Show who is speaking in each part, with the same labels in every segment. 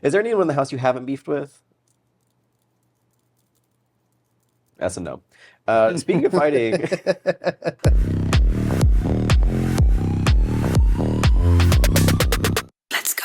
Speaker 1: Is there anyone in the house you haven't beefed with? That's a no. Speaking of fighting,
Speaker 2: Let's go.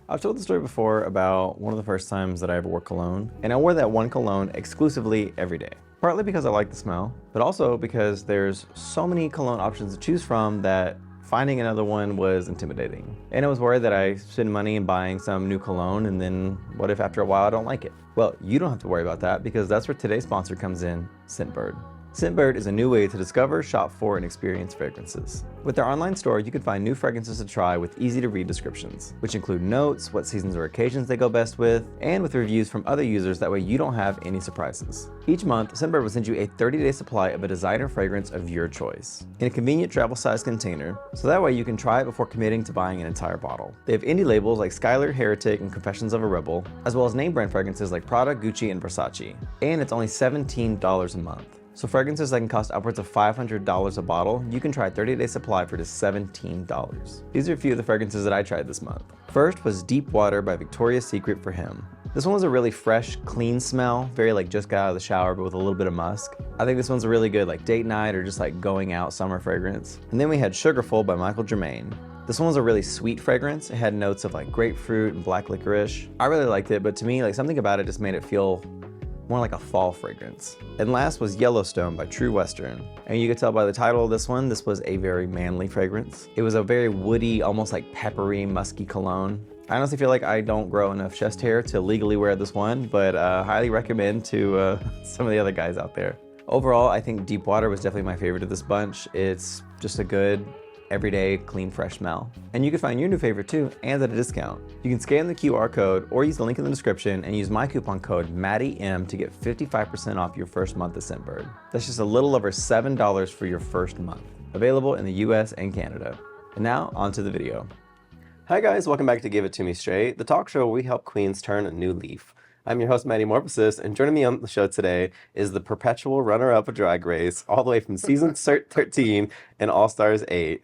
Speaker 1: I've told the story before about one of the first times that I ever wore cologne, and I wore that one cologne exclusively every day. Partly because I like the smell, but also because there's so many cologne options to choose from that finding another one was intimidating. And I was worried that I spend money in buying some new cologne, and then what if after a while I don't like it? Well, you don't have to worry about that because that's where today's sponsor comes in, Scentbird. Scentbird is a new way to discover, shop for, and experience fragrances. With their online store, you can find new fragrances to try with easy-to-read descriptions, which include notes, what seasons or occasions they go best with, and with reviews from other users, that way you don't have any surprises. Each month, Scentbird will send you a 30-day supply of a designer fragrance of your choice in a convenient travel-sized container, so that way you can try it before committing to buying an entire bottle. They have indie labels like Skylar, Heretic, and Confessions of a Rebel, as well as name brand fragrances like Prada, Gucci, and Versace. And it's only $17 a month. So fragrances that can cost upwards of $500 a bottle, you can try a 30-day supply for just $17. These are a few of the fragrances that I tried this month. First was Deep Water by Victoria's Secret for Him. This one was a really fresh, clean smell, very like just got out of the shower, but with a little bit of musk. I think this one's a really good like date night or just like going out summer fragrance. And then we had Sugarful by Michael Germain. This one was a really sweet fragrance. It had notes of like grapefruit and black licorice. I really liked it, but to me, like something about it just made it feel more like a fall fragrance. And last was Yellowstone by True Western. And you could tell by the title of this one, this was a very manly fragrance. It was a very woody, almost like peppery, musky cologne. I honestly feel like I don't grow enough chest hair to legally wear this one, but highly recommend to some of the other guys out there. Overall, I think Deep Water was definitely my favorite of this bunch. It's just a good, everyday, clean, fresh smell. And you can find your new favorite too, and at a discount. You can scan the QR code or use the link in the description and use my coupon code MADDYM to get 55% off your first month of Scentbird. That's just a little over $7 for your first month. Available in the US and Canada. And now, on to the video. Hi guys, welcome back to Give It To Me Straight, the talk show where we help queens turn a new leaf. I'm your host, Maddy Morphosis, and joining me on the show today is the perpetual runner-up of Drag Race, all the way from season 13 and All Stars 8,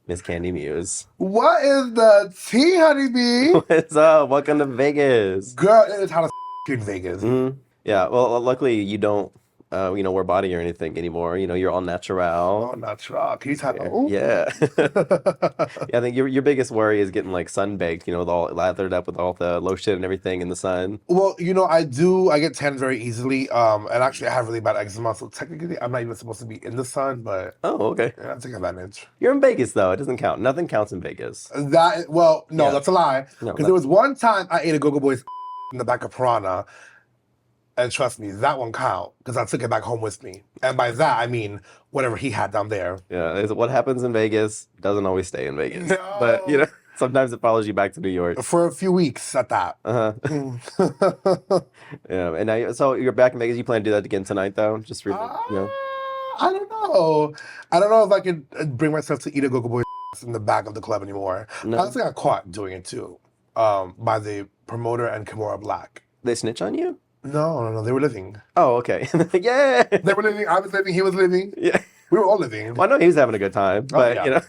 Speaker 1: Miss Kandy Muse.
Speaker 3: What is the tea, honeybee?
Speaker 1: What's up? Welcome to Vegas.
Speaker 3: Girl, it is how to in Vegas.
Speaker 1: Mm-hmm. Yeah, well, luckily you don't, wear body or anything anymore. You're all natural.
Speaker 3: Oh, natural. Can you type?
Speaker 1: Yeah. Yeah, I think your biggest worry is getting like sunbaked, with all lathered up with all the lotion and everything in the sun.
Speaker 3: Well, I get tanned very easily. And actually I have really bad eczema, so technically I'm not even supposed to be in the sun, but
Speaker 1: Oh, okay.
Speaker 3: yeah, I take advantage.
Speaker 1: You're in Vegas though. It doesn't count. Nothing counts in Vegas.
Speaker 3: No,
Speaker 1: Yeah.
Speaker 3: that's a lie.
Speaker 1: No,
Speaker 3: Because there was one time I ate a Go-Go Boy's in the back of Piranha. And trust me, that won't count because I took it back home with me. And by that, I mean whatever he had down there.
Speaker 1: Yeah, what happens in Vegas doesn't always stay in Vegas.
Speaker 3: No.
Speaker 1: But, sometimes it follows you back to New York.
Speaker 3: For a few weeks at that.
Speaker 1: Uh-huh. Yeah, and now, so you're back in Vegas. You plan to do that again tonight, though? Just really,
Speaker 3: I don't know. I don't know if I could bring myself to eat a Go-Go Boy in the back of the club anymore.
Speaker 1: No.
Speaker 3: I honestly got caught doing it too, by the promoter and Kimora Black.
Speaker 1: They snitch on you?
Speaker 3: No, they were living.
Speaker 1: Oh, okay. Yeah.
Speaker 3: They were living, I was living, he was living.
Speaker 1: Yeah.
Speaker 3: We were all living.
Speaker 1: Well, I know he was having a good time, but,
Speaker 3: yeah.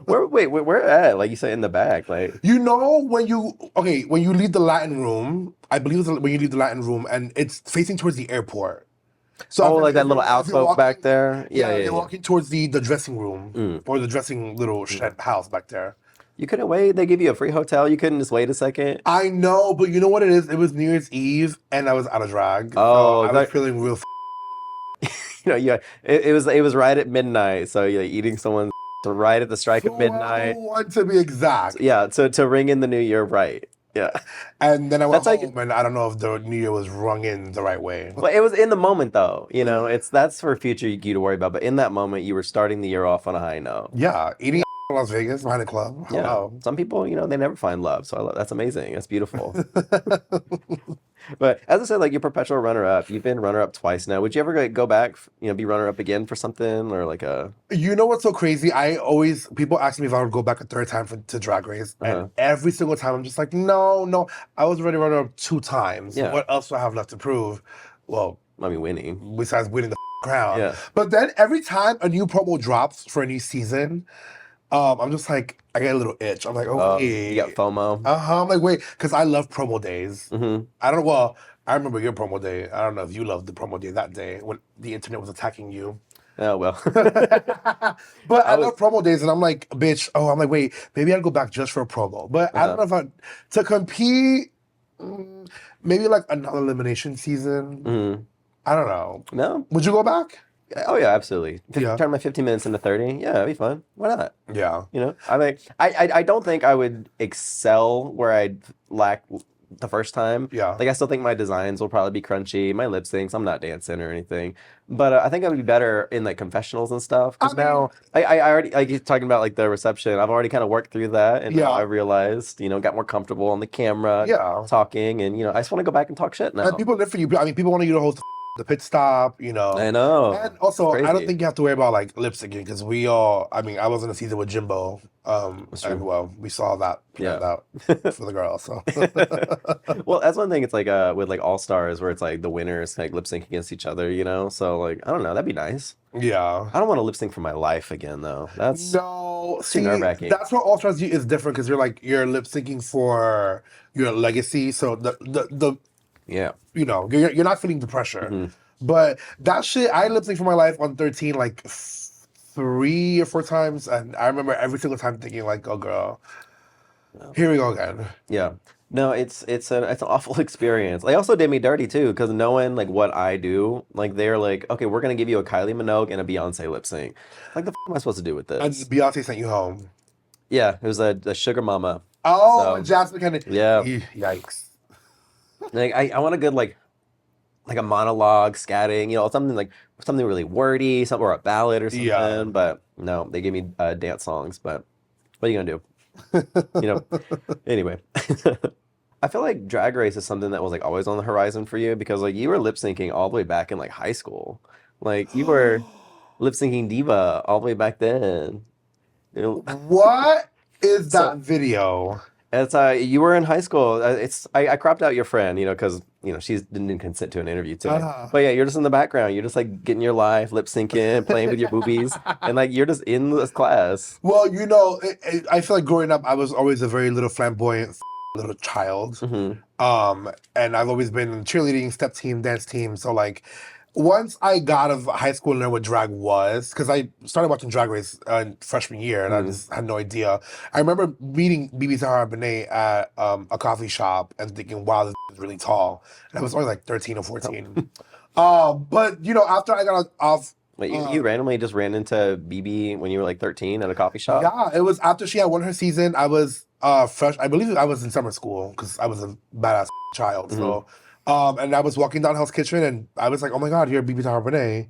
Speaker 1: where at? Like you say in the back, like.
Speaker 3: When you leave the Latin room, I believe it's when you leave the Latin room and it's facing towards the airport. So
Speaker 1: like that little alcove back there? Yeah.
Speaker 3: You're walking towards the dressing room or the dressing little shed house back there.
Speaker 1: You couldn't wait? They give you a free hotel? You couldn't just wait a second?
Speaker 3: I know, but you know what it is? It was New Year's Eve and I was out of drag.
Speaker 1: Oh,
Speaker 3: so I was feeling real
Speaker 1: it was right at midnight, so you're eating someone's right at the strike of midnight.
Speaker 3: 12:01 to be exact.
Speaker 1: Yeah, to ring in the new year right. Yeah.
Speaker 3: And then I went home and I don't know if the New Year was rung in the right way.
Speaker 1: Well, it was in the moment though, that's for future you to worry about. But in that moment, you were starting the year off on a high note.
Speaker 3: Yeah, eating in Las Vegas behind a club.
Speaker 1: Yeah.
Speaker 3: Hello.
Speaker 1: Some people, they never find love. So that's amazing. That's beautiful. But as I said, like, you're perpetual runner-up. You've been runner-up twice now. Would you ever go back, be runner-up again for something or like a...
Speaker 3: You know what's so crazy? People ask me if I would go back a third time to Drag Race. And every single time I'm just like, no. I was already runner-up 2 times.
Speaker 1: Yeah.
Speaker 3: What else do I have left to prove? Well,
Speaker 1: I mean, winning.
Speaker 3: Besides winning the crown.
Speaker 1: Yeah.
Speaker 3: But then every time a new promo drops for a new season, I'm just like, I get a little itch. I'm like, oh,
Speaker 1: You got
Speaker 3: wait.
Speaker 1: FOMO.
Speaker 3: I'm like, wait, because I love promo days.
Speaker 1: Mm-hmm.
Speaker 3: Well, I remember your promo day. I don't know if you loved the promo day that day when the internet was attacking you.
Speaker 1: Oh, well.
Speaker 3: But I love promo days, and I'm like, bitch, I'm like, wait, maybe I'd go back just for a promo. But I don't know if to compete, maybe like another elimination season.
Speaker 1: Mm-hmm.
Speaker 3: I don't know.
Speaker 1: No?
Speaker 3: Would you go back?
Speaker 1: Oh, yeah, absolutely.
Speaker 3: Yeah.
Speaker 1: Turn my 15 minutes into 30. Yeah, that'd be fun. Why not?
Speaker 3: Yeah.
Speaker 1: You know, I mean, I don't think I would excel where I'd lack the first time.
Speaker 3: Yeah.
Speaker 1: Like, I still think my designs will probably be crunchy. My lip syncs, I'm not dancing or anything. But I think I would be better in, like, confessionals and stuff. Because now, I already, like, you're talking about, like, the reception. I've already kind of worked through that. And now I realized, you know, got more comfortable on the camera.
Speaker 3: Yeah.
Speaker 1: Talking. And, you know, I just want to go back and talk shit now.
Speaker 3: And people live for you. I mean, people want you to host the pit stop, you know.
Speaker 1: I know.
Speaker 3: And also, I don't think you have to worry about like lip syncing because I mean, I was in a season with Jimbo. And well, we saw that planned out for the girls. So,
Speaker 1: well, that's one thing. It's like with like All Stars where it's like the winners like lip sync against each other, you know. So like I don't know, that'd be nice.
Speaker 3: Yeah.
Speaker 1: I don't want to lip sync for my life again though. That's
Speaker 3: too
Speaker 1: nerve-wracking.
Speaker 3: That's what All Stars is different because you're lip syncing for your legacy. So the
Speaker 1: yeah,
Speaker 3: you know, you're not feeling the pressure. But that shit, I lip sync for my life on 13 like 3 or 4 times, and I remember every single time thinking like, "Oh girl, here we go again."
Speaker 1: Yeah, no, it's an awful experience. They also did me dirty too because knowing like what I do, like they're like, okay, we're gonna give you a Kylie Minogue and a Beyonce lip sync. Like the f am I supposed to do with this?
Speaker 3: And Beyonce sent you home.
Speaker 1: Yeah, it was a Sugar Mama.
Speaker 3: Oh, so, Jasmine kind of.
Speaker 1: Yeah.
Speaker 3: Yikes.
Speaker 1: Like I want a good like a monologue, scatting, you know, something really wordy, something or a ballad or something. Yeah. But no, they gave me dance songs. But what are you gonna do? You know. Anyway, I feel like Drag Race is something that was like always on the horizon for you because like you were lip syncing all the way back in like high school. Like you were lip syncing diva all the way back then. You know?
Speaker 3: What is that video?
Speaker 1: It's you were in high school. I cropped out your friend, you know, because you know she didn't consent to an interview today. But yeah, you're just in the background. You're just like getting your life, lip syncing, playing with your boobies, and like you're just in this class.
Speaker 3: Well, you know, I feel like growing up, I was always a very little flamboyant little child. And I've always been cheerleading, step team, dance team. So like, once I got out of high school and learned what drag was, because I started watching Drag Race in freshman year and I just had no idea. I remember meeting Bibi Zahara Benet at a coffee shop and thinking, wow, this is really tall. And I was only like 13 or 14. But, you know, after I got off...
Speaker 1: Wait, you randomly just ran into Bibi when you were like 13 at a coffee shop?
Speaker 3: Yeah, it was after she had won her season. I was fresh. I believe I was in summer school because I was a badass child. So... and I was walking down Hell's Kitchen and I was like, oh my God, you're Bibi Zahara Benet.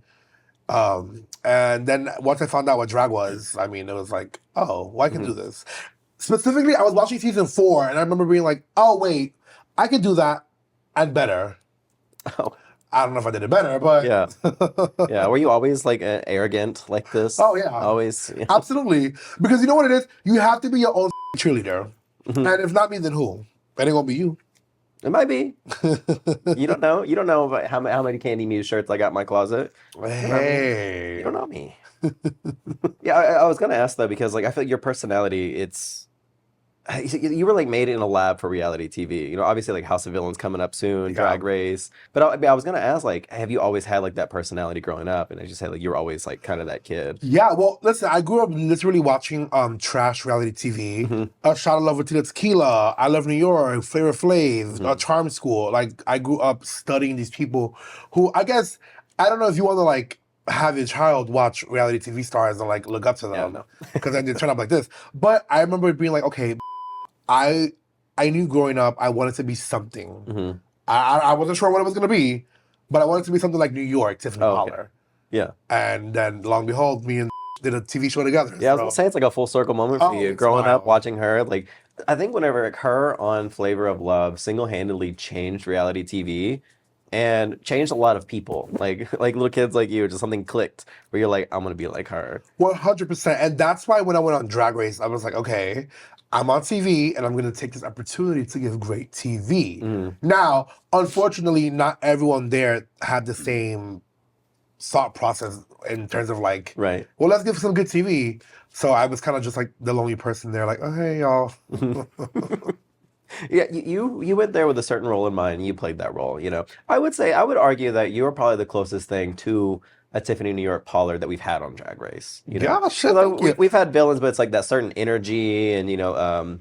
Speaker 3: And then once I found out what drag was, I mean, it was like, oh, well, I can do this. Specifically, I was watching season 4 and I remember being like, oh, wait, I can do that and better.
Speaker 1: Oh.
Speaker 3: I don't know if I did it better, but...
Speaker 1: Yeah. Yeah. Were you always like arrogant like this?
Speaker 3: Oh, yeah.
Speaker 1: Always? Yeah.
Speaker 3: Absolutely. Because you know what it is? You have to be your own cheerleader. And if not me, then who? It ain't gonna be you.
Speaker 1: It might be. You don't know. You don't know about how many Kandy Muse shirts I got in my closet.
Speaker 3: Hey.
Speaker 1: You don't know me. Yeah, I was gonna ask though because like I feel like your personality, you were like made in a lab for reality TV. You know, obviously like House of Villains coming up soon, Drag Race. But I was gonna ask like, have you always had like that personality growing up? And I just said like you were always like kind of that kid. Yeah,
Speaker 3: well, listen, I grew up literally watching trash reality TV. Shot of Love with Tila Tequila, I Love New York, Flavor Flav, Charm School. Like I grew up studying these people who I guess I don't know if you want to like have your child watch reality TV stars and like look up to them because then they turn up like this. But I remember being like, okay. I knew growing up I wanted to be something. I wasn't sure what it was going to be, but I wanted to be something like New York, Tiffany Pollard.
Speaker 1: Yeah.
Speaker 3: And then, long and behold, me and did a TV show together.
Speaker 1: Yeah, I was going to say it's like a full circle moment for you. Growing up, watching her, like, I think whenever her on Flavor of Love single-handedly changed reality TV and changed a lot of people. Like little kids like you, just something clicked where you're like, I'm going to be like her.
Speaker 3: 100%. And that's why when I went on Drag Race, I was like, okay, I'm on TV and I'm going to take this opportunity to give great TV. Now, unfortunately, not everyone there had the same thought process in terms of like,
Speaker 1: Right.
Speaker 3: well, let's give some good TV. So I was kind of just like the lonely person there, like, oh hey y'all.
Speaker 1: Yeah, you went there with a certain role in mind, and you played that role, you know. I would argue that you are probably the closest thing to a Tiffany New York Pollard that we've had on Drag Race, you know.
Speaker 3: Yeah, shit,
Speaker 1: Although
Speaker 3: thank you.
Speaker 1: we've had villains, but it's like that certain energy and, you know,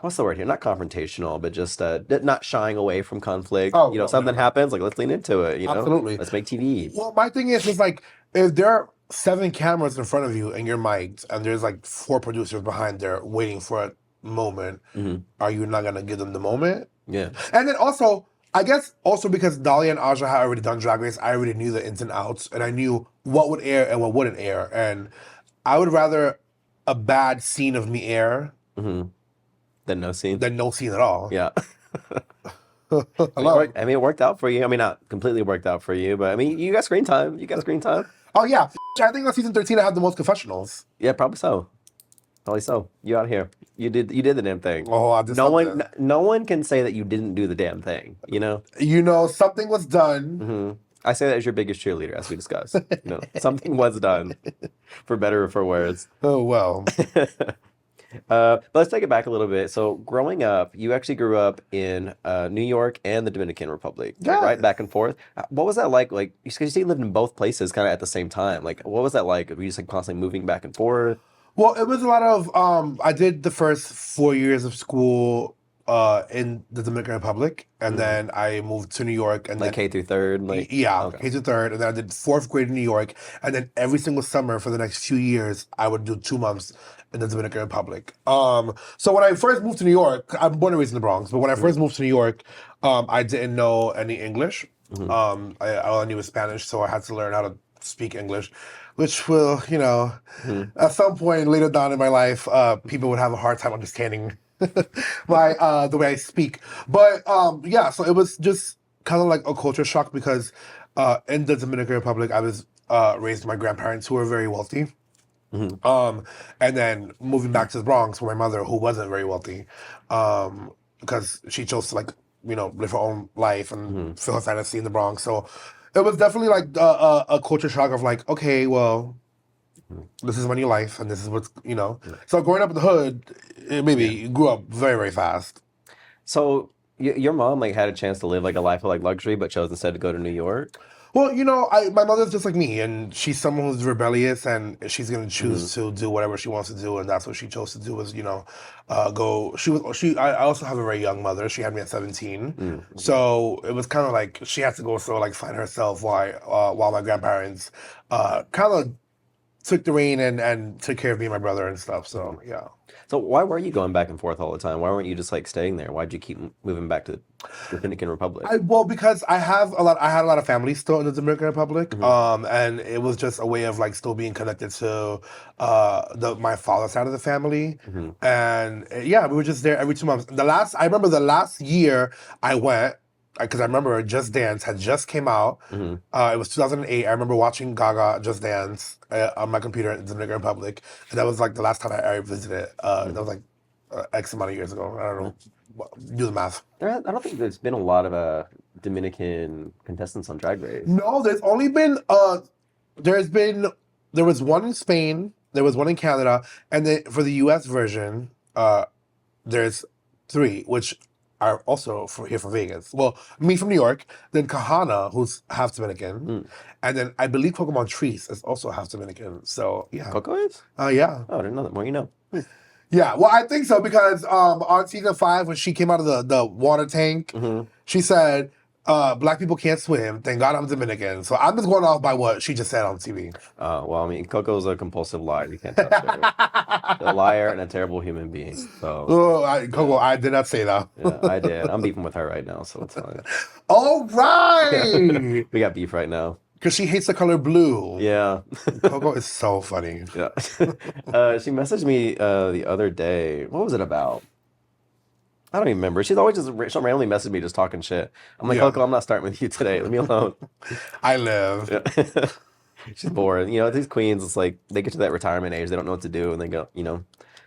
Speaker 1: what's the word here? Not confrontational, but just not shying away from conflict.
Speaker 3: Oh,
Speaker 1: You know,
Speaker 3: no,
Speaker 1: something
Speaker 3: never.
Speaker 1: happens, like let's lean into it, you know.
Speaker 3: Absolutely.
Speaker 1: Let's make TV.
Speaker 3: Well, my thing is like, if there are 7 cameras in front of you and you're mic'd, and there's like 4 producers behind there waiting for a moment, are you not gonna give them the moment?
Speaker 1: Yeah.
Speaker 3: And then also, I guess also because Dahlia and Aja had already done Drag Race, I already knew the ins and outs, and I knew what would air and what wouldn't air. And I would rather a bad scene of me air
Speaker 1: Then no scene.
Speaker 3: than no scene at all.
Speaker 1: Yeah.
Speaker 3: Hello.
Speaker 1: I mean, it worked out for you. I mean, not completely worked out for you, but I mean, you got screen time. You got screen time.
Speaker 3: Oh yeah, I think on season 13 I had the most confessionals.
Speaker 1: Yeah, probably so. Probably so. You out here. You did the damn thing.
Speaker 3: Oh, I did something.
Speaker 1: No one can say that you didn't do the damn thing, you know?
Speaker 3: You know, something was done.
Speaker 1: I say that as your biggest cheerleader, as we discussed. You know, something was done, for better or for worse.
Speaker 3: Oh well.
Speaker 1: But let's take it back a little bit. So, growing up, you actually grew up in New York and the Dominican Republic,
Speaker 3: Yeah.
Speaker 1: right? Back and forth. What was that like? Like, because you say you lived in both places kind of at the same time. Like, what was that like? Were you just like constantly moving back and forth?
Speaker 3: Well, it was a lot of I did the first 4 years of school in the Dominican Republic, and then I moved to New York, and
Speaker 1: Like
Speaker 3: then
Speaker 1: K through third? Like,
Speaker 3: yeah,
Speaker 1: okay.
Speaker 3: K to third, and then I did 4th grade in New York, and then every single summer for the next few years, I would do 2 months in the Dominican Republic. So when I first moved to New York, I'm born and raised in the Bronx, but when I first moved to New York, I didn't know any English. I only knew Spanish, so I had to learn how to speak English, which will, you know, at some point later down in my life, people would have a hard time understanding my the way I speak. But yeah, so it was just kind of like a culture shock because in the Dominican Republic, I was raised by my grandparents who were very wealthy. And then moving back to the Bronx with my mother, who wasn't very wealthy, because she chose to, like, you know, live her own life and feel her fantasy in the Bronx. So it was definitely like a culture shock of like, okay, well, this is my new life, and this is what's, you know. So growing up in the hood, it maybe grew up very, very fast.
Speaker 1: So, your mom like had a chance to live like a life of like luxury, but chose instead to go to New York?
Speaker 3: Well, you know, my mother's just like me, and she's someone who's rebellious, and she's gonna choose to do whatever she wants to do, and that's what she chose to do. Was, you know, go. I also have a very young mother. She had me at 17, so it was kind of like she had to go sort of like find herself while my grandparents kind of took the reign and took care of me and my brother and stuff. So yeah.
Speaker 1: So why were you going back and forth all the time? Why weren't you just like staying there? Why'd you keep moving back to the Dominican Republic?
Speaker 3: Well, because I had a lot of family still in the Dominican Republic, and it was just a way of like still being connected to my father's side of the family, and yeah, we were just there every 2 months. I remember the last year I went, because I remember Just Dance had just came out. It was 2008. I remember watching Gaga Just Dance on my computer in the Dominican Republic, and that was like the last time I ever visited. That was like X amount of years ago. I don't know. Do the math.
Speaker 1: I don't think there's been a lot of Dominican contestants on Drag Race.
Speaker 3: No, there's only been there was one in Spain, there was one in Canada, and then for the US version, there's 3, which are also here from Vegas. Well, me from New York, then Kahana, who's half Dominican, and then I believe Coco Montrese is also half Dominican. So yeah.
Speaker 1: Coco is?
Speaker 3: Yeah.
Speaker 1: Oh, I didn't know that. More you know.
Speaker 3: Yeah, well, I think so because on season 5, when she came out of the water tank, she said, "Black people can't swim. Thank God I'm Dominican." So I'm just going off by what she just said on TV.
Speaker 1: Well, I mean, Coco's a compulsive liar. You can't touch her. A liar and a terrible human being. So.
Speaker 3: Coco, I did not say that.
Speaker 1: Yeah, I did. I'm beefing with her right now, so it's fine.
Speaker 3: All right.
Speaker 1: We got beef right now.
Speaker 3: Because she hates the color blue.
Speaker 1: Yeah.
Speaker 3: Coco is so funny.
Speaker 1: Yeah. She messaged me the other day. What was it about? I don't even remember. She's always she'll randomly message me just talking shit. I'm like, Coco, I'm not starting with you today. Leave me alone.
Speaker 3: I live.
Speaker 1: Yeah. She's bored. You know, these queens, it's like they get to that retirement age, they don't know what to do, and they go, you know.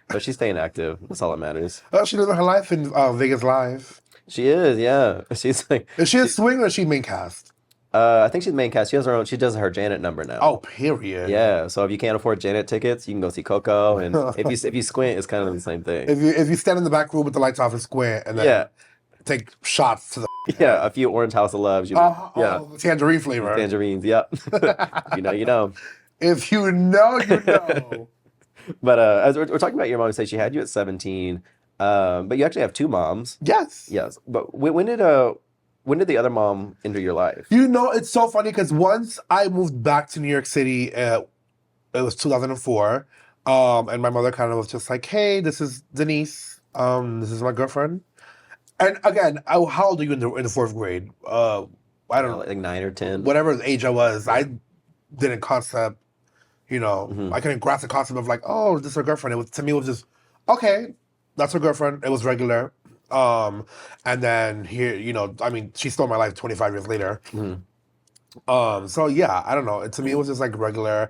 Speaker 1: But she's staying active. That's all that matters.
Speaker 3: She lives her life in Vegas Live.
Speaker 1: She is, yeah. She's like.
Speaker 3: Is she a swing or is she main cast?
Speaker 1: I think she's the main cast. She has her own. She does her Janet number now.
Speaker 3: Oh, period.
Speaker 1: Yeah. So if you can't afford Janet tickets, you can go see Coco. And if you squint, it's kind of the same thing.
Speaker 3: If you stand in the back room with the lights off and squint, and then take shots to the
Speaker 1: a few Orange House of Loves.
Speaker 3: tangerine flavor.
Speaker 1: Tangerines. Yep. You know, you know.
Speaker 3: If you know, you know.
Speaker 1: But as we're talking about your mom, you say she had you at 17, but you actually have two moms.
Speaker 3: Yes.
Speaker 1: Yes. But when did the other mom enter your life?
Speaker 3: You know, it's so funny because once I moved back to New York City, it was 2004, and my mother kind of was just like, "Hey, this is Denise. This is my girlfriend." And again, how old are you in the fourth grade? I don't know,
Speaker 1: like 9 or 10,
Speaker 3: whatever the age I was. I didn't concept, I couldn't grasp the concept of like, oh, this is her girlfriend. It was, to me, it was just okay. That's her girlfriend. It was regular. And then here, I mean, she stole my life 25 years later. So yeah, I don't know. To me, it was just like regular.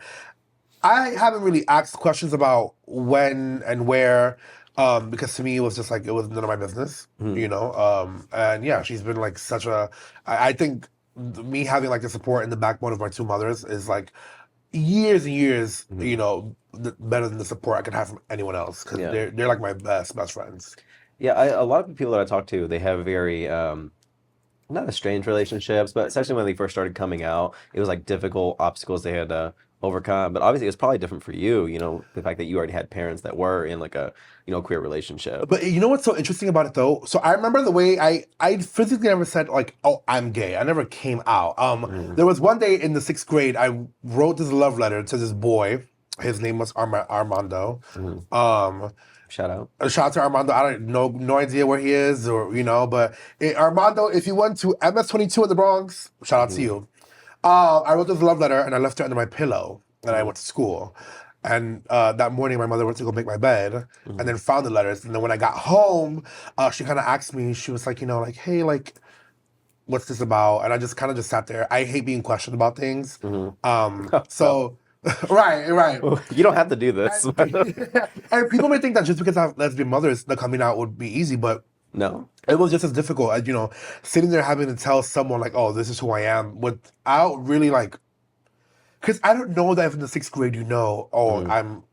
Speaker 3: I haven't really asked questions about when and where, because to me, it was just like, it was none of my business, and yeah, she's been like such a, I think me having like the support and the backbone of my two mothers is like years and years, better than the support I could have from anyone else, because they're like my best friends.
Speaker 1: Yeah, a lot of people that I talk to, they have very not estranged relationships, but especially when they first started coming out, it was like difficult obstacles they had to overcome. But obviously, it's probably different for you. The fact that you already had parents that were in like a queer relationship.
Speaker 3: But you know what's so interesting about it though? So I remember the way I physically never said like, oh, I'm gay. I never came out. There was one day in the 6th grade, I wrote this love letter to this boy. His name was Armando.
Speaker 1: Shout out.
Speaker 3: Shout out to Armando. I don't know, no idea where he is, or but Armando, if you went to MS-22 in the Bronx, shout out to you. I wrote this love letter and I left it under my pillow, and I went to school. And that morning, my mother went to go make my bed, and then found the letters. And then when I got home, she kind of asked me. She was like, like, hey, like, what's this about? And I just kind of just sat there. I hate being questioned about things. So. Right.
Speaker 1: You don't have to do this.
Speaker 3: And people may think that just because I have lesbian mothers, the coming out would be easy, but
Speaker 1: no,
Speaker 3: it was just as difficult as, sitting there having to tell someone like, oh, this is who I am, without really like, because I don't know that if in the 6th grade I'm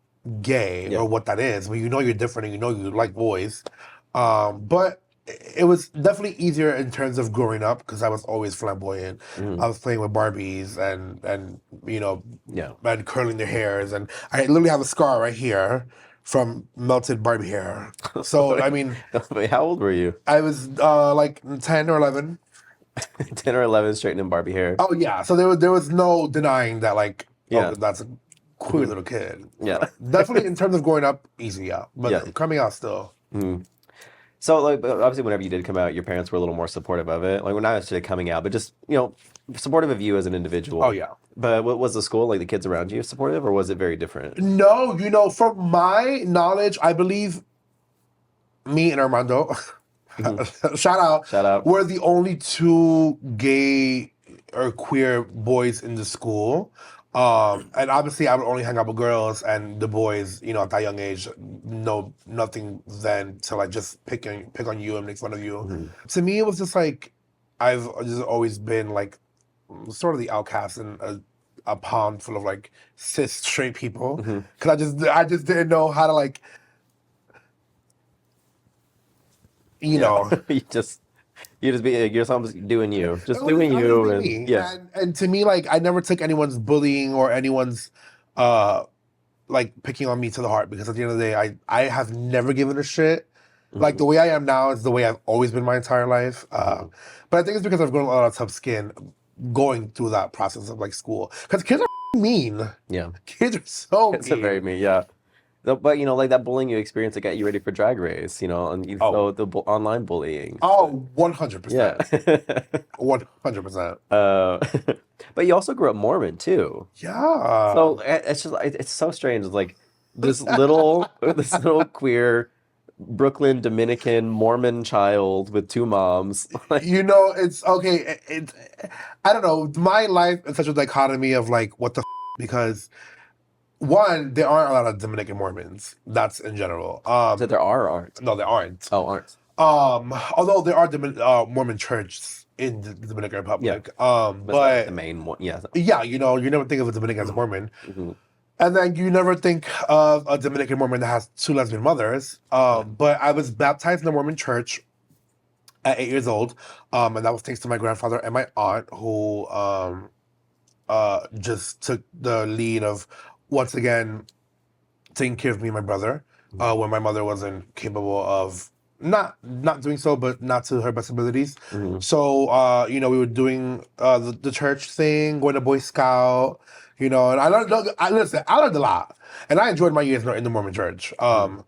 Speaker 3: gay or what that is, but you're different and you like boys. But it was definitely easier in terms of growing up because I was always flamboyant. I was playing with Barbies and and curling their hairs, and I literally have a scar right here from melted Barbie hair. So I mean,
Speaker 1: wait, how old were you?
Speaker 3: I was like 10 or 11.
Speaker 1: 10 or 11, straightening Barbie hair.
Speaker 3: Oh yeah, so there was no denying that like, oh, that's a queer little kid.
Speaker 1: Yeah,
Speaker 3: definitely in terms of growing up, easy, but coming out still.
Speaker 1: So, like, obviously, whenever you did come out, your parents were a little more supportive of it. Like, we're not necessarily coming out, but just, supportive of you as an individual.
Speaker 3: Oh, yeah.
Speaker 1: But what was the school, like, the kids around you supportive, or was it very different?
Speaker 3: No, from my knowledge, I believe me and Armando, shout out, we're the only two gay or queer boys in the school. And obviously I would only hang out with girls, and the boys, at that young age, know nothing then to like just pick on you and make fun of you. To me, it was just like, I've just always been like sort of the outcast in a pond full of like cis straight people. Cause I just didn't know how to like,
Speaker 1: you're doing you, just doing you,
Speaker 3: and to me, like, I never took anyone's bullying or anyone's like picking on me to the heart, because at the end of the day, I have never given a shit. Like the way I am now is the way I've always been my entire life. But I think it's because I've grown a lot of tough skin going through that process of like school, because kids are mean. Yeah, kids are so
Speaker 1: mean. Very mean. Yeah. But like that bullying you experienced that got you ready for Drag Race, and the online bullying.
Speaker 3: Oh, 100%. Yeah, 100%.
Speaker 1: But you also grew up Mormon too.
Speaker 3: Yeah.
Speaker 1: So it's so strange. It's like this little queer Brooklyn Dominican Mormon child with two moms.
Speaker 3: It's okay. I don't know. My life is such a dichotomy of like, what the because. One, there aren't a lot of Dominican Mormons. That's in general.
Speaker 1: So there are or aren't?
Speaker 3: No, there aren't.
Speaker 1: Oh, aren't.
Speaker 3: Although there are Mormon churches in the Dominican Republic.
Speaker 1: But like the main one, yeah.
Speaker 3: Yeah, you never think of a Dominican as a Mormon.
Speaker 1: Mm-hmm.
Speaker 3: And then you never think of a Dominican Mormon that has 2 lesbian mothers. But I was baptized in the Mormon church at 8 years old. And that was thanks to my grandfather and my aunt who just took the lead of, once again, taking care of me and my brother when my mother wasn't capable of not doing so, but not to her best abilities. So, we were doing the church thing, going to Boy Scout, and I learned a lot. And I enjoyed my years in the Mormon church. And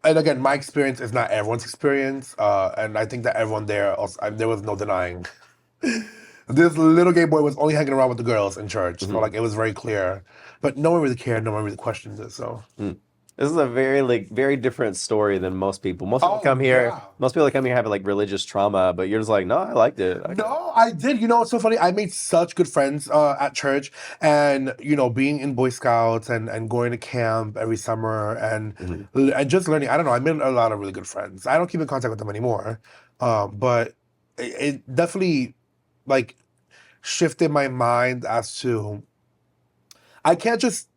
Speaker 3: again, my experience is not everyone's experience. And I think that everyone there, there was no denying. This little gay boy was only hanging around with the girls in church. So, it was very clear. But no one really cared. No one really questioned it, so...
Speaker 1: This is a very different story than most people. Most people come here. Yeah. Most people that come here have religious trauma, but you're just like, no, I liked it.
Speaker 3: No, I did. It's so funny. I made such good friends at church, and being in Boy Scouts and going to camp every summer and just learning. I don't know. I made a lot of really good friends. I don't keep in contact with them anymore, but it definitely shifted my mind as to I can't just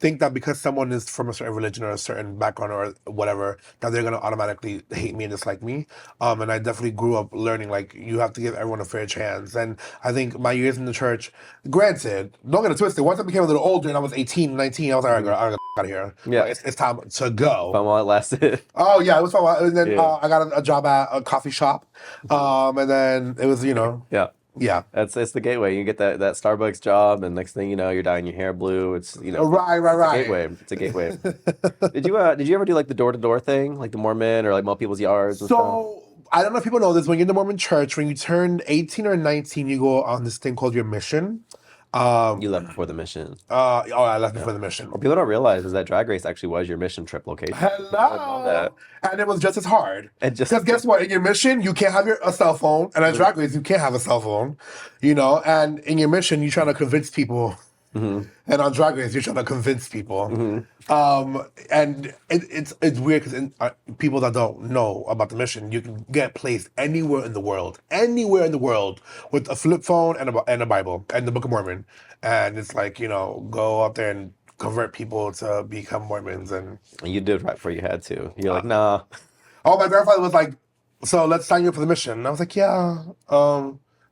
Speaker 3: think that because someone is from a certain religion or a certain background or whatever, that they're going to automatically hate me and dislike me. And I definitely grew up learning, you have to give everyone a fair chance. And I think my years in the church, granted, don't get it twisted, once I became a little older and I was 18, 19, I was like, all right, girl, I gotta get out of here.
Speaker 1: Yeah.
Speaker 3: It's time to go.
Speaker 1: Fun while it lasted.
Speaker 3: Oh, yeah, it was fun. And then I got a job at a coffee shop. And then it was,
Speaker 1: Yeah.
Speaker 3: Yeah,
Speaker 1: it's the gateway. You get that Starbucks job, and next thing you know, you're dyeing your hair blue. It's
Speaker 3: right.
Speaker 1: It's a gateway. Did you ever do the door-to-door thing, like the Mormon or mow people's yards? And
Speaker 3: so stuff? I don't know if people know this. When you're in the Mormon church, when you turn 18 or 19, you go on this thing called your mission.
Speaker 1: You left before the mission.
Speaker 3: I left before the mission.
Speaker 1: What people don't realize is that Drag Race actually was your mission trip location.
Speaker 3: Hello. And it was just as hard.
Speaker 1: Because
Speaker 3: guess what? In your mission, you can't have a cell phone. And at Drag Race, you can't have a cell phone. And in your mission, you're trying to convince people. And on Drag Race, you're trying to convince people. And it's weird because people that don't know about the mission, you can get placed anywhere in the world with a flip phone and a Bible and the Book of Mormon. And it's go out there and convert people to become Mormons. And
Speaker 1: you did right before you had to. You're like, nah.
Speaker 3: Oh, my grandfather was like, so let's sign you up for the mission. And I was like, yeah,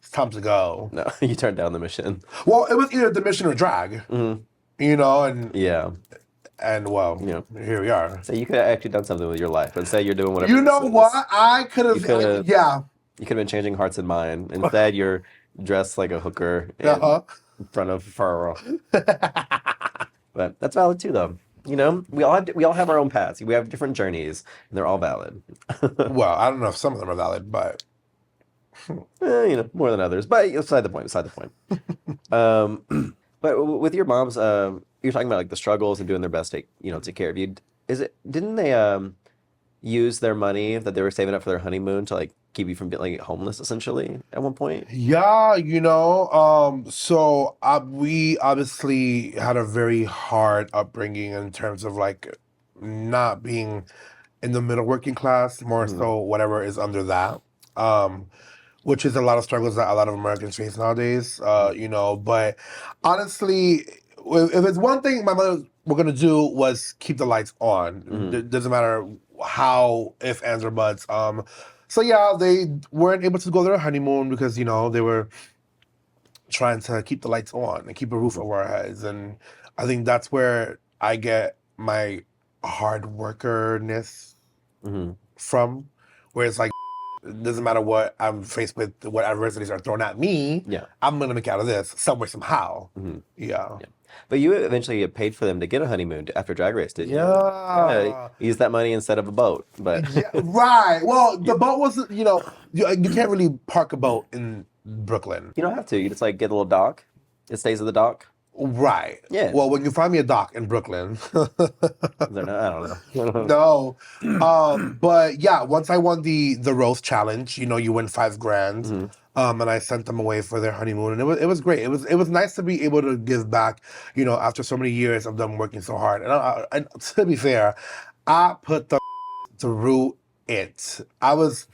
Speaker 3: it's time to go.
Speaker 1: No, you turned down the mission.
Speaker 3: Well, it was either the mission or drag. And
Speaker 1: yeah.
Speaker 3: And well, here we are.
Speaker 1: So you could have actually done something with your life. Instead, you're doing whatever.
Speaker 3: You know what? I could have. Yeah.
Speaker 1: You could have been changing hearts and minds. Instead, you're dressed like a hooker in front of Pharaoh. But that's valid too, though. We all have our own paths. We have different journeys, and they're all valid.
Speaker 3: Well, I don't know if some of them are valid, but
Speaker 1: more than others. But beside the point. But with your moms, you're talking about the struggles and doing their best to take care of you. Didn't they use their money that they were saving up for their honeymoon to keep you from being homeless essentially at one point?
Speaker 3: Yeah, so we obviously had a very hard upbringing in terms of not being in the middle working class, more so whatever is under that. Which is a lot of struggles that a lot of Americans face nowadays, But honestly, if it's one thing my mother were going to do was keep the lights on. It doesn't matter how, if, ands, or buts. So yeah, they weren't able to go their honeymoon because, they were trying to keep the lights on and keep a roof over our heads. And I think that's where I get my hard workerness from, where it's it doesn't matter what I'm faced with, what adversities are thrown at me.
Speaker 1: Yeah,
Speaker 3: I'm gonna make out of this some way, somehow. Yeah.
Speaker 1: But you eventually paid for them to get a honeymoon after Drag Race, didn't you?
Speaker 3: Yeah.
Speaker 1: Use that money instead of a boat. But
Speaker 3: right. Well, the boat was, you can't really park a boat in Brooklyn.
Speaker 1: You don't have to. You just get a little dock. It stays at the dock.
Speaker 3: Right.
Speaker 1: Yeah.
Speaker 3: Well, when you find me a dock in Brooklyn.
Speaker 1: I don't know.
Speaker 3: No. But yeah, once I won the roast challenge, you win $5,000. And I sent them away for their honeymoon, and it was great. It was nice to be able to give back, after so many years of them working so hard. And to be fair, I put the root it. I was,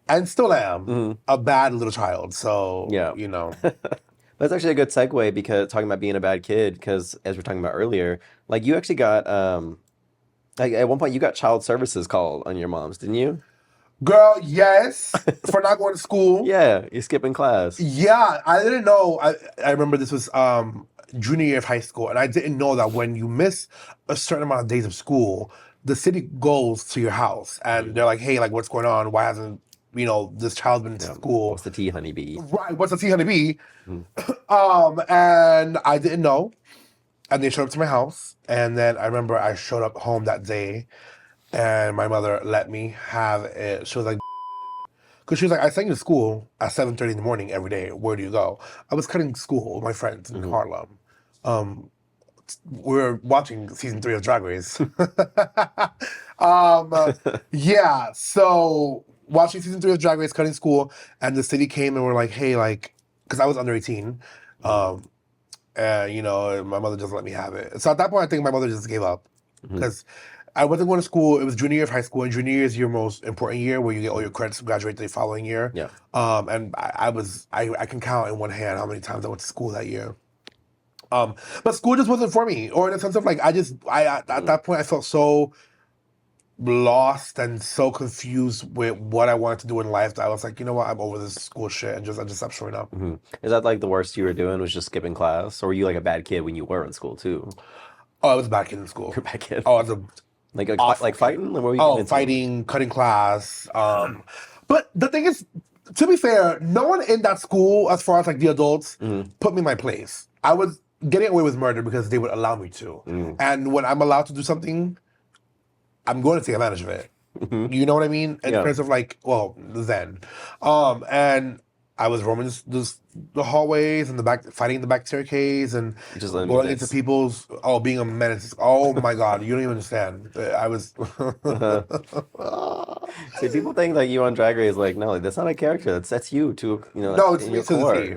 Speaker 3: and still am, a bad little child. So,
Speaker 1: Yeah.
Speaker 3: you know.
Speaker 1: That's actually a good segue because talking about being a bad kid, because as we were talking about earlier, like you actually got like at one point you got child services called on your mom's, didn't you?
Speaker 3: Girl, yes, for not going to school.
Speaker 1: Yeah, you're skipping class.
Speaker 3: Yeah, I didn't know. I remember this was junior year of high school, and I didn't know that when you miss a certain amount of days of school, the city goes to your house and they're like, "Hey, like, what's going on? Why hasn't this child been to school?
Speaker 1: What's the tea, honeybee?
Speaker 3: Right? What's the tea, honeybee?" And I didn't know, and they showed up to my house, and then I remember I showed up home that day, and my mother let me have it. She was like. Because she was like, I sent you to school at 7:30 in the morning every day. Where do you go? I was cutting school with my friends in Harlem. We were watching season 3 of Drag Race. Yeah, so watching season 3 of Drag Race, cutting school, and the city came and were like, hey, like, because I was under 18. And, my mother just let me have it. So at that point, I think my mother just gave up. Because I wasn't going to school. It was junior year of high school, and junior year is your most important year where you get all your credits to graduate the following year.
Speaker 1: Yeah.
Speaker 3: And I can count in one hand how many times I went to school that year. But school just wasn't for me, or in the sense of like at that point I felt so lost and so confused with what I wanted to do in life that I was like, you know what, I'm over this school shit, and I just stopped showing up.
Speaker 1: Is that like the worst you were doing was just skipping class, or were you like a bad kid when you were in school too?
Speaker 3: Oh, I was a bad kid in school.
Speaker 1: You're a bad kid.
Speaker 3: Oh, I was a
Speaker 1: like fighting? Like, what were you getting into?
Speaker 3: fighting, cutting class. But the thing is, to be fair, no one in that school, as far as like the adults, put me in my place. I was getting away with murder because they would allow me to. And when I'm allowed to do something, I'm going to take advantage of it. You know what I mean? In terms of like, well, then. And I was roaming the hallways and the back, fighting in the back staircase and
Speaker 1: Just
Speaker 3: going into people's, being a menace. Oh my God, you don't even understand. I was.
Speaker 1: See, people think that you on Drag Race, like, no, like, that's not a character. That's you to,
Speaker 3: No, it's
Speaker 1: in
Speaker 3: me
Speaker 1: your
Speaker 3: to the
Speaker 1: core.
Speaker 3: T.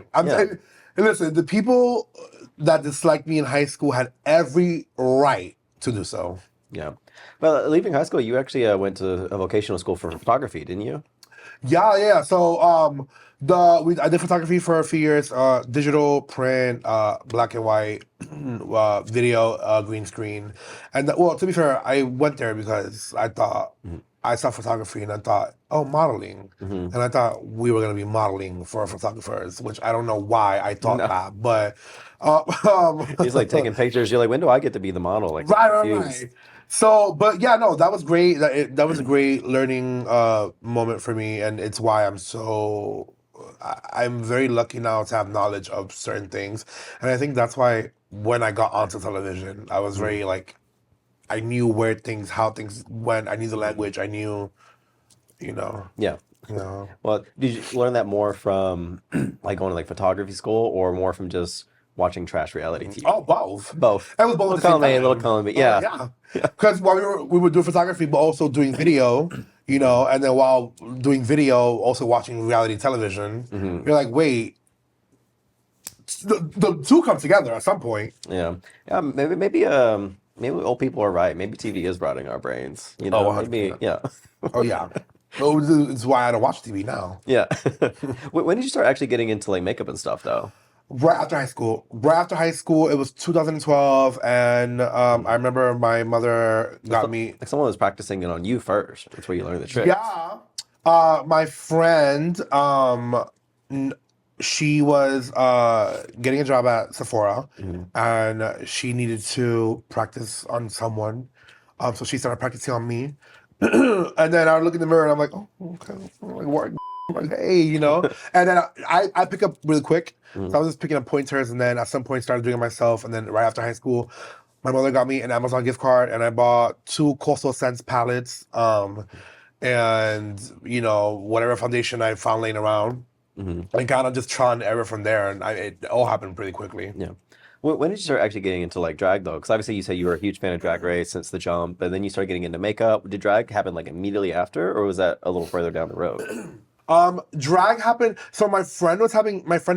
Speaker 3: And listen, the people that disliked me in high school had every right to do so.
Speaker 1: Yeah. Well, leaving high school, you actually went to a vocational school for photography, didn't you?
Speaker 3: Yeah. So I did photography for a few years, digital, print, black and white, video, green screen. And to be fair, I went there because I thought I saw photography and I thought, oh, modeling. And I thought we were going to be modeling for photographers, which I don't know why I thought that, but
Speaker 1: He's like taking pictures. You're like, when do I get to be the model? Like,
Speaker 3: right. So, but yeah, no, that was great. That was a great learning moment for me, and it's why I'm very lucky now to have knowledge of certain things, and I think that's why when I got onto television, I was very like, I knew how things went. I knew the language. I knew,
Speaker 1: Yeah. Well, did you learn that more from like going to like photography school or more from just watching trash reality TV?
Speaker 3: Oh, both.
Speaker 1: Both.
Speaker 3: It was both.
Speaker 1: Little column A. Yeah.
Speaker 3: Because while we were doing photography, but also doing video, and then while doing video, also watching reality television. You're like, wait, the two come together at some point.
Speaker 1: Yeah. Yeah. Maybe old people are right. Maybe TV is rotting our brains. Maybe. Yeah.
Speaker 3: Oh yeah. It's why I don't watch TV now.
Speaker 1: Yeah. When did you start actually getting into like makeup and stuff though?
Speaker 3: Right after high school. It was 2012, and I remember my mother got me.
Speaker 1: Like someone was practicing it on you first. That's where you learned the trick.
Speaker 3: Yeah. My friend, she was getting a job at Sephora, and she needed to practice on someone. So she started practicing on me. And then I would look in the mirror and I'm like, oh, okay. Like, what? Like, hey, And then I pick up really quick. So I was just picking up pointers, and then at some point started doing it myself. And then right after high school, my mother got me an Amazon gift card, and I bought 2 Coastal Scents palettes, and whatever foundation I found laying around, and kind of just trial and error from there. And it all happened pretty quickly.
Speaker 1: Yeah. When did you start actually getting into like drag though? Because obviously you said you were a huge fan of Drag Race since the jump, and then you started getting into makeup. Did drag happen like immediately after, or was that a little further down the road?
Speaker 3: Drag happened. So my friend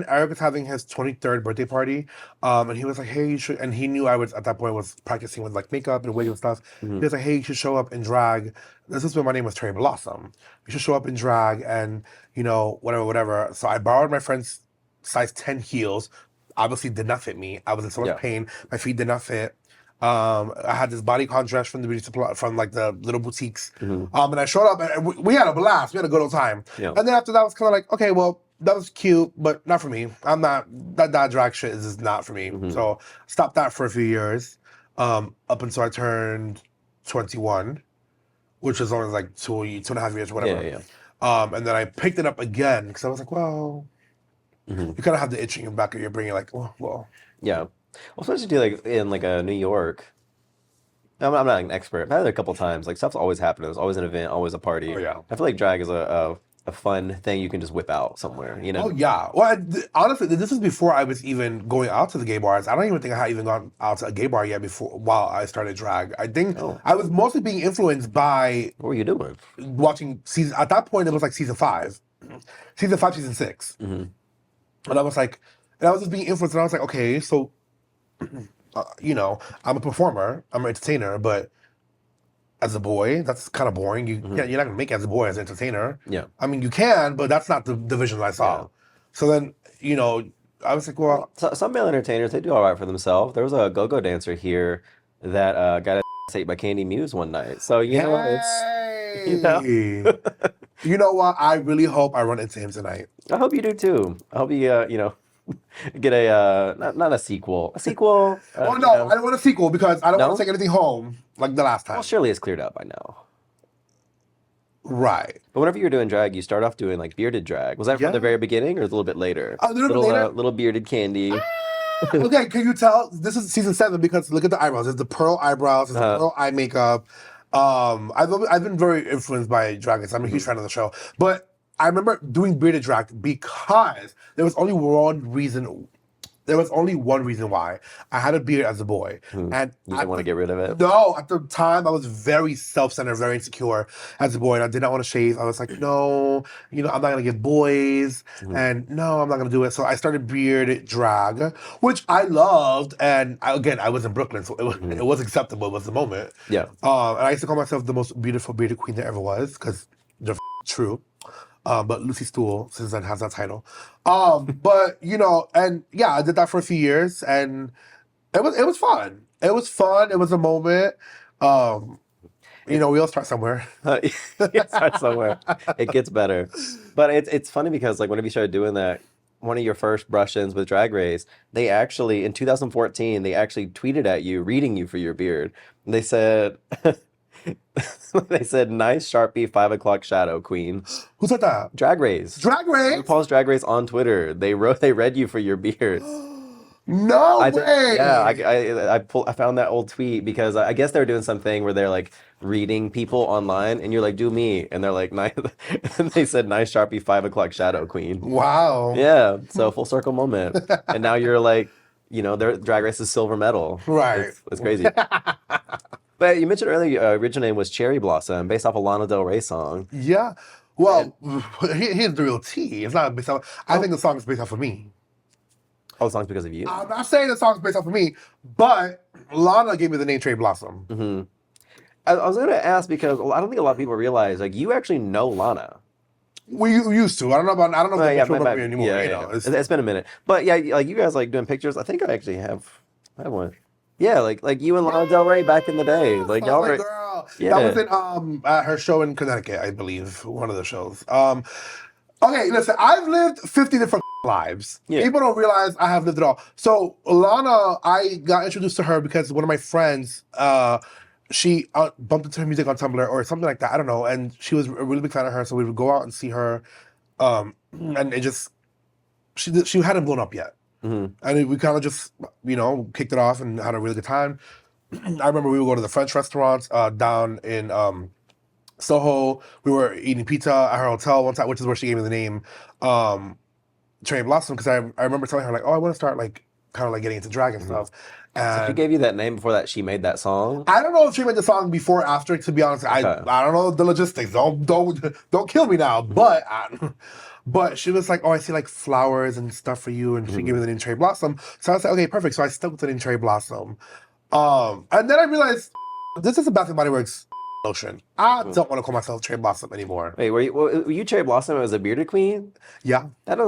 Speaker 3: Eric was having his 23rd birthday party. And he was like, hey, you should, and he knew I was, at that point, was practicing with like makeup and wig and stuff. He was like, hey, you should show up in drag. This is when my name was Cherry Blossom. You should show up in drag and, you know, whatever. So I borrowed my friend's size 10 heels. Obviously did not fit me. I was in so much pain. My feet did not fit. I had this bodycon dress from the beauty supply, from like the little boutiques. And I showed up and we had a blast. We had a good old time. And then after that, I was kind of like, okay, well, that was cute, but not for me. I'm not, that drag shit is just not for me. So stopped that for a few years, up until I turned 21, which was only like 2.5 years, whatever. And then I picked it up again because I was like, well, you kind of have the itch in the back of your brain. You're like, oh, well.
Speaker 1: Yeah. Well, especially too, like in like New York. I'm not an expert. I've had it a couple times. Like stuff's always happening. There's always an event, always a party.
Speaker 3: Oh, yeah.
Speaker 1: I feel like drag is a fun thing you can just whip out somewhere. You know?
Speaker 3: Oh yeah. Well, honestly, this is before I was even going out to the gay bars. I don't even think I had even gone out to a gay bar yet while I started drag. I think I was mostly being influenced by.
Speaker 1: What were you doing?
Speaker 3: Watching season. At that point, it was like season 5, season 6, and I was like, and I was just being influenced, and I was like, okay, so. You know, I'm a performer, I'm an entertainer, but as a boy, that's kind of boring. You're not gonna make it as a boy as an entertainer. Yeah. I mean, you can, but that's not the vision I saw. Yeah. So then, you know, I was like, well,
Speaker 1: some male entertainers, they do all right for themselves. There was a go-go dancer here that got ate by Kandy Muse one night. So you know, it's
Speaker 3: you know what? I really hope I run into him tonight.
Speaker 1: I hope you do too. I hope you you know. Get a not a sequel. A sequel.
Speaker 3: Oh no, I don't want a sequel because I don't want to take anything home like the last time.
Speaker 1: Well, surely it's cleared up by now.
Speaker 3: Right.
Speaker 1: But whenever you're doing drag, you start off doing like bearded drag. Was that from the very beginning or a little bit later?
Speaker 3: A little bit later.
Speaker 1: Little bearded Kandy.
Speaker 3: Okay, can you tell? This is season 7 because look at the eyebrows. There's the pearl eyebrows. There's the pearl eye makeup. I've been very influenced by drag. I'm a huge fan of the show, but. I remember doing bearded drag because there was only one reason why. I had a beard as a boy. And
Speaker 1: you didn't want to get rid of it?
Speaker 3: No, at the time I was very self-centered, very insecure as a boy, and I did not want to shave. I was like, no, you know, I'm not gonna get boys, and no, I'm not gonna do it. So I started bearded drag, which I loved, and I was in Brooklyn, so it was acceptable. It was the moment. Yeah. And I used to call myself the most beautiful bearded queen there ever was, because they're true. But Lucy Stool, since then, has that title. But, you know, and yeah, I did that for a few years, and it was fun. It was fun. It was a moment. You know, we all start somewhere.
Speaker 1: Start somewhere. It gets better. But it's funny because, like, whenever you started doing that, one of your first brush-ins with Drag Race, they actually, in 2014, they actually tweeted at you, reading you for your beard. And they said... They said, nice Sharpie 5 o'clock shadow queen.
Speaker 3: Who said that?
Speaker 1: Drag Race.
Speaker 3: Drag Race?
Speaker 1: RuPaul's Drag Race on Twitter. They read you for your beard.
Speaker 3: No way!
Speaker 1: Yeah, I found that old tweet because I guess they were doing something where they're like reading people online and you're like, do me. And they're like, nice. And they said, nice Sharpie 5 o'clock shadow queen.
Speaker 3: Wow.
Speaker 1: Yeah, so full circle moment. And now you're like, you know, their Drag Race is silver medal.
Speaker 3: Right.
Speaker 1: It's crazy. But you mentioned earlier, your original name was Cherry Blossom, based off a Lana Del Rey song.
Speaker 3: Yeah. Well, here's the real tea. It's not based off. I think the song is based off of me.
Speaker 1: Oh, the song's because of you?
Speaker 3: I'm not saying the song's based off of me, but Lana gave me the name Cherry Blossom.
Speaker 1: Mm-hmm. I was going to ask because I don't think a lot of people realize, like, you actually know Lana.
Speaker 3: We used to. I don't know if they remember anymore.
Speaker 1: Yeah,
Speaker 3: you know,
Speaker 1: it's been a minute. But yeah, like you guys like doing pictures. I think I actually have one. Yeah, like you and Lana Del Rey back in the day. Like y'all were,
Speaker 3: girl. Yeah. That was in at her show in Connecticut, I believe, one of the shows. Okay, listen, I've lived 50 different lives. Yeah. People don't realize I have lived it all. So Lana, I got introduced to her because one of my friends, she bumped into her music on Tumblr or something like that. I don't know, and she was a really big fan of her, so we would go out and see her, and it just she hadn't blown up yet. And we kind of just, you know, kicked it off and had a really good time. I remember we would go to the French restaurants down in Soho. We were eating pizza at her hotel one time, which is where she gave me the name Cherry Blossom, because I remember telling her, like, oh, I want to start, like, kind of like getting into drag and stuff.
Speaker 2: So she
Speaker 3: And
Speaker 2: gave you that name before that she made that song?
Speaker 3: I don't know if she made the song before or after. To be honest, I don't know the logistics. Don't kill me now. But she was like, oh, I see like flowers and stuff for you, and she gave me the name Cherry Blossom. So I was like, okay, perfect. So I stuck with the name Cherry Blossom. And then I realized this is a Bath and Body Works lotion. I don't want to call myself Cherry Blossom anymore.
Speaker 2: Wait, were you Cherry Blossom as a bearded queen?
Speaker 3: Yeah.
Speaker 2: That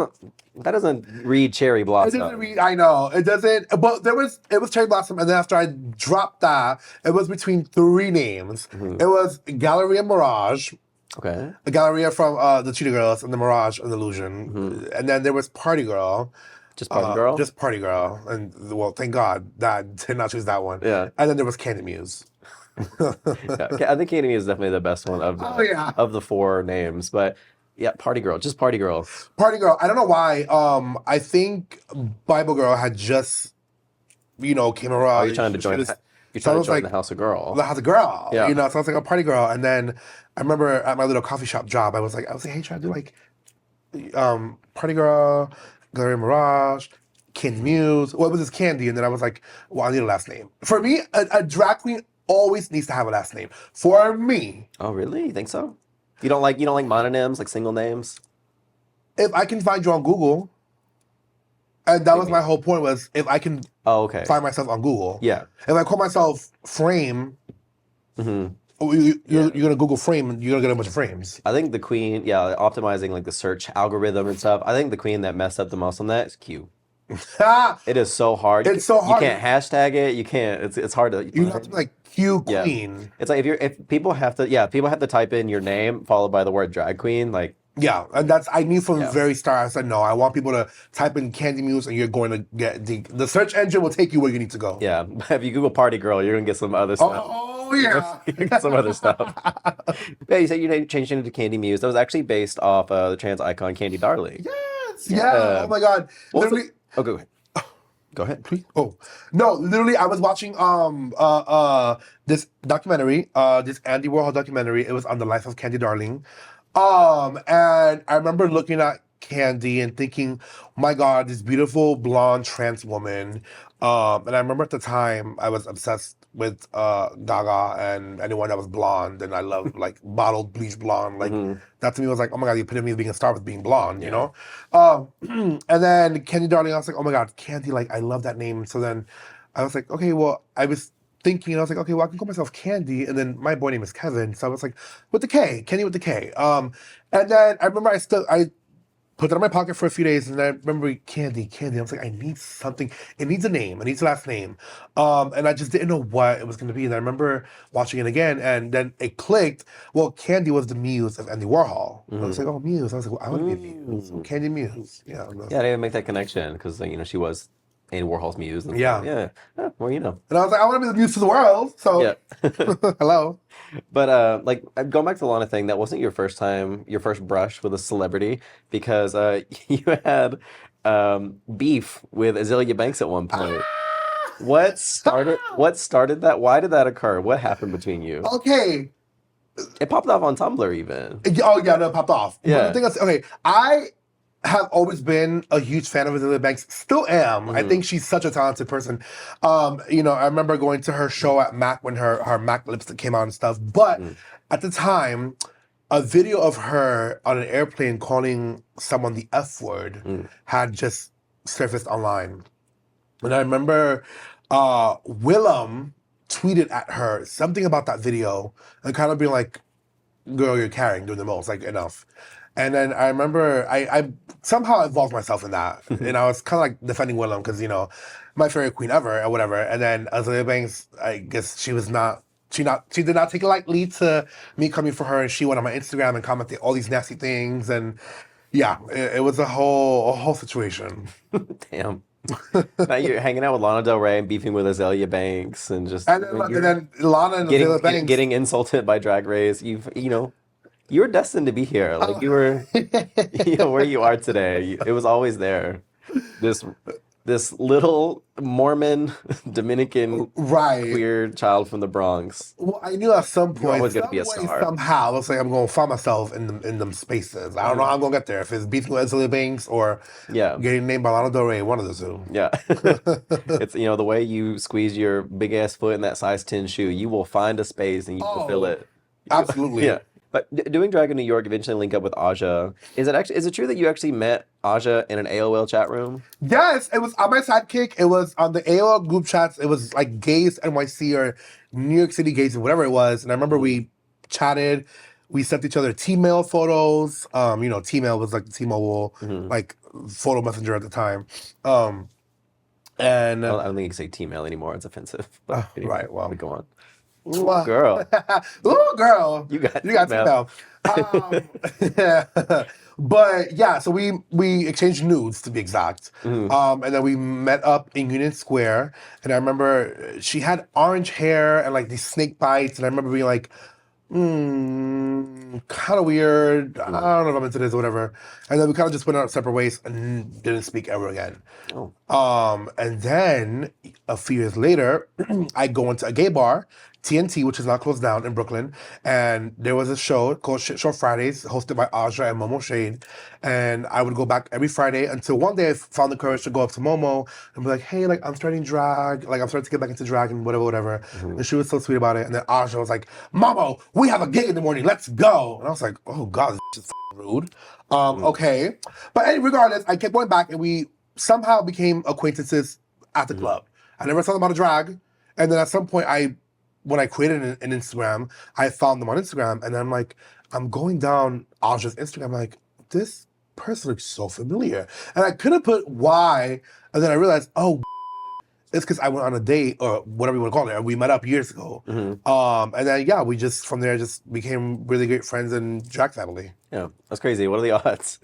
Speaker 2: doesn't read Cherry Blossom.
Speaker 3: It doesn't read, I know. It doesn't, but it was Cherry Blossom, and then after I dropped that, it was between 3 names. It was Galleria Mirage.
Speaker 2: Okay.
Speaker 3: Galleria from the Cheetah Girls and the Mirage and Illusion. And then there was Party Girl.
Speaker 2: Just Party Girl?
Speaker 3: Just Party Girl. And well, thank God that did not choose that one.
Speaker 2: Yeah.
Speaker 3: And then there was Kandy Muse.
Speaker 2: Yeah. I think Kandy Muse is definitely the best one of the 4 names. But yeah, Party Girl. Just Party Girl.
Speaker 3: Party Girl. I don't know why. I think Bible Girl had just, came around.
Speaker 2: Are you trying to join? You're trying to join the House of Girl.
Speaker 3: The House of Girl.
Speaker 2: Yeah.
Speaker 3: So I was like, oh, Party Girl. And then I remember at my little coffee shop job, I was like, hey, try to do like Party Girl, Galleria Mirage, Kandy Muse. Well, it was just Kandy. And then I was like, well, I need a last name. For me, a drag queen always needs to have a last name. For me.
Speaker 2: Oh, really? You think so? You don't like mononyms, like single names?
Speaker 3: If I can find you on Google, and that was my whole point, was if I can find myself on Google.
Speaker 2: Yeah.
Speaker 3: If I call myself Frame, you're going to Google Frame, and you're going to get a bunch of frames.
Speaker 2: I think the queen, optimizing like the search algorithm and stuff, I think the queen that messed up the most on that is Q. It is so hard.
Speaker 3: It's so hard.
Speaker 2: You can't hashtag it. You can't. It's hard to.
Speaker 3: You have to be like Q Queen.
Speaker 2: Yeah. It's like if people have to type in your name followed by the word drag queen, like.
Speaker 3: Yeah, and I knew from the very start. I said no. I want people to type in Kandy Muse, and you're going to get the search engine will take you where you need to go.
Speaker 2: Yeah, if you Google Party Girl, you're gonna get some other stuff.
Speaker 3: Oh yeah,
Speaker 2: you get some other stuff. Yeah, you said you changed it into Kandy Muse. That was actually based off the trans icon Candy Darling.
Speaker 3: Yes. Yeah. Oh my God. Literally.
Speaker 2: Oh, go ahead. Go ahead, please.
Speaker 3: Oh no! Literally, I was watching this documentary, this Andy Warhol documentary. It was on the life of Candy Darling, and I remember looking at Candy and thinking, my God, this beautiful blonde trans woman. And I remember at the time I was obsessed with Gaga and anyone that was blonde, and I loved like bottled bleach blonde. Like that to me was like, oh my God, the epitome of being a star with being blonde, you know? And then Candy Darling, I was like, oh my God, Candy, like I love that name. So then I was like, okay, well, I was thinking, I was like, okay, well, I can call myself Candy, and then my boy name is Kevin. So I was like, with the K, Candy with the K. And then I remember I put that in my pocket for a few days, and I remember Candy. I was like, I need something. It needs a name. It needs a last name. And I just didn't know what it was going to be. And I remember watching it again, and then it clicked. Well, Candy was the muse of Andy Warhol. I was like, oh, Muse. I was like, well, I want to be a muse. So Candy Muse. Yeah.
Speaker 2: Yeah, I didn't make that connection because she was Andy Warhol's muse. And
Speaker 3: yeah.
Speaker 2: Well, you know.
Speaker 3: And I was like, I want to be the muse to the world. So, hello.
Speaker 2: But like going back to the Lana thing, that wasn't your first brush with a celebrity, because you had beef with Azealia Banks at one point. What started that? Why did that occur? What happened between you?
Speaker 3: Okay.
Speaker 2: It popped off on Tumblr even.
Speaker 3: Oh yeah, no, it popped off.
Speaker 2: Yeah.
Speaker 3: But the thing is, okay, I have always been a huge fan of Azealia Banks. Still am. I think she's such a talented person. I remember going to her show at MAC when her MAC lipstick came out and stuff. But at the time, a video of her on an airplane calling someone the F word had just surfaced online. And I remember Willem tweeted at her something about that video and kind of being like, girl, you're carrying, doing the most, like enough. And then I remember I somehow involved myself in that. And I was kind of like defending Willem because, my favorite queen ever or whatever. And then Azealia Banks, I guess she did not take lightly to me coming for her. And she went on my Instagram and commented all these nasty things. And yeah, it was a whole situation.
Speaker 2: Damn. Now you're hanging out with Lana Del Rey and beefing with Azealia Banks and just...
Speaker 3: And then Lana and Azealia Banks...
Speaker 2: Getting insulted by Drag Race. You were destined to be here. Like you were, where you are today. It was always there. This this little Mormon Dominican
Speaker 3: Right.
Speaker 2: queer child from the Bronx.
Speaker 3: Well, I knew at some point,
Speaker 2: always gonna be a star.
Speaker 3: somehow, it's like I'm going to find myself in them spaces. I don't know how I'm going to get there. If it's beefing with Azealia Banks or
Speaker 2: Yeah.
Speaker 3: getting named by Lana Del Rey, one of the two.
Speaker 2: Yeah. It's, the way you squeeze your big ass foot in that size 10 shoe, you will find a space and you will fill it.
Speaker 3: Absolutely.
Speaker 2: Yeah. But doing drag in New York, eventually link up with Aja. Is it true that you actually met Aja in an AOL chat room?
Speaker 3: Yes, it was on my sidekick. It was on the AOL group chats. It was like Gays NYC or New York City Gays or whatever it was. And I remember we chatted. We sent each other T-mail photos. T-mail was like the T-Mobile like photo messenger at the time. And
Speaker 2: I don't think you can say T-mail anymore. It's offensive. But anyway,
Speaker 3: right. Well,
Speaker 2: we go on.
Speaker 3: Ooh,
Speaker 2: girl.
Speaker 3: Ooh, girl.
Speaker 2: You got
Speaker 3: T-mail. But yeah, so we exchanged nudes to be exact. And then we met up in Union Square. And I remember she had orange hair and like these snake bites. And I remember being like, kind of weird. I don't know if I'm into this or whatever. And then we kind of just went our separate ways and didn't speak ever again. And then a few years later, I go into a gay bar, TNT, which is now closed down in Brooklyn. And there was a show called Shit Show Fridays, hosted by Aja and Momo Shade. And I would go back every Friday until one day I found the courage to go up to Momo and be like, hey, like, I'm starting drag. Like, I'm starting to get back into drag and whatever. And she was so sweet about it. And then Aja was like, Momo, we have a gig in the morning. Let's go. And I was like, oh, God, this is rude. Okay. But regardless, I kept going back and we somehow became acquaintances at the club. I never saw them on a drag. And then at some point, when I created an Instagram, I found them on Instagram, and I'm like, I'm going down Aja's Instagram, I'm like, this person looks so familiar. And I couldn't put why, and then I realized, oh, it's because I went on a date, or whatever you want to call it, and we met up years ago. And then, yeah, we just, from there, just became really great friends and drag family.
Speaker 2: Yeah, that's crazy. What are the odds?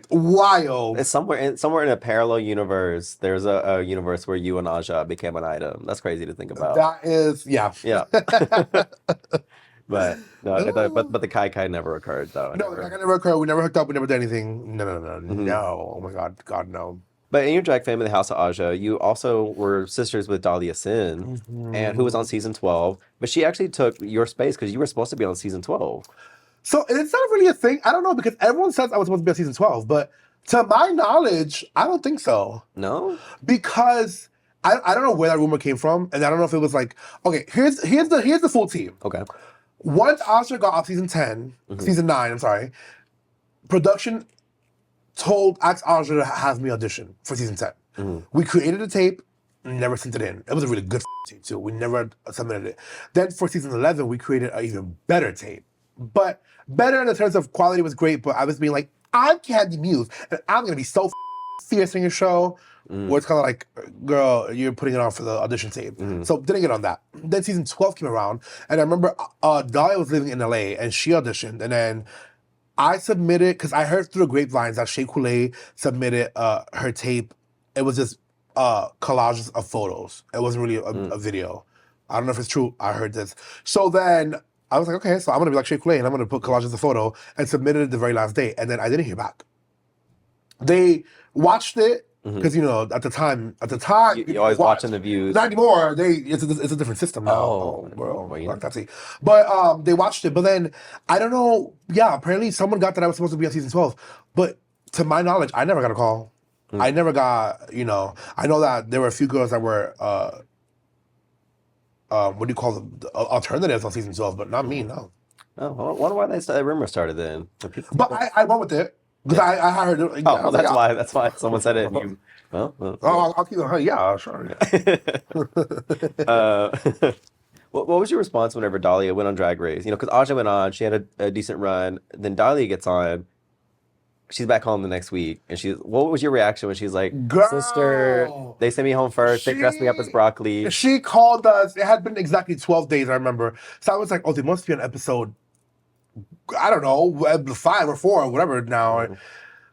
Speaker 3: Wild.
Speaker 2: It's somewhere in a parallel universe. There's a universe where you and Aja became an item. That's crazy to think about.
Speaker 3: That is, yeah.
Speaker 2: Yeah. But no, but the Kai never occurred though.
Speaker 3: No, the Kai never occurred. We never hooked up. We never did anything. No. Oh my God, no.
Speaker 2: But in your drag fame in the House of Aja, you also were sisters with Dahlia Sin, and who was on season 12. But she actually took your space because you were supposed to be on season 12. So
Speaker 3: it's not really a thing. I don't know, because everyone says I was supposed to be on season 12, but to my knowledge, I don't think so.
Speaker 2: No?
Speaker 3: Because I don't know where that rumor came from, and I don't know if it was like, okay, here's the full team.
Speaker 2: Okay.
Speaker 3: Once Aja got off season 10, season 9, I'm sorry, production asked Aja to have me audition for season 10. We created a tape, never sent it in. It was a really good tape too. We never submitted it. Then for season 11, we created an even better tape. But better in the terms of quality was great, but I was being like, I'm Kandy Muse, and I'm gonna be so fierce in your show, where it's kind of like, girl, you're putting it on for the audition tape. So didn't get on that. Then season 12 came around, and I remember Dahlia was living in LA, and she auditioned, and then I submitted, because I heard through the grapevines that Shea Coulee submitted her tape. It was just collages of photos. It wasn't really a video. I don't know if it's true. I heard this. So then I was like, okay, so I'm going to be like Shea Coulee, and I'm going to put collages of photo, and submitted it the very last day. And then I didn't hear back. They watched it, because, at the time...
Speaker 2: You're always watching the views.
Speaker 3: Not anymore. It's a different system now.
Speaker 2: Oh,
Speaker 3: Like that's it. But they watched it. But then, I don't know, yeah, apparently someone got that I was supposed to be on season 12. But to my knowledge, I never got a call. I never got, I know that there were a few girls that were, what do you call them, alternatives on season 12, but not me, no.
Speaker 2: Oh, well, I wonder why that rumor started then.
Speaker 3: But I went with it. Because I heard it.
Speaker 2: That's why someone said it. And you,
Speaker 3: I'll keep it. Yeah, sure.
Speaker 2: What was your response whenever Dahlia went on Drag Race? Because Aja went on, she had a decent run. Then Dahlia gets on. She's back home the next week, and what was your reaction when she's like,
Speaker 3: girl,
Speaker 2: sister, they sent me home first, they dressed me up as broccoli.
Speaker 3: She called us, it had been exactly 12 days, I remember. So I was like, oh, there must be an episode, I don't know, 5 or 4 or whatever now.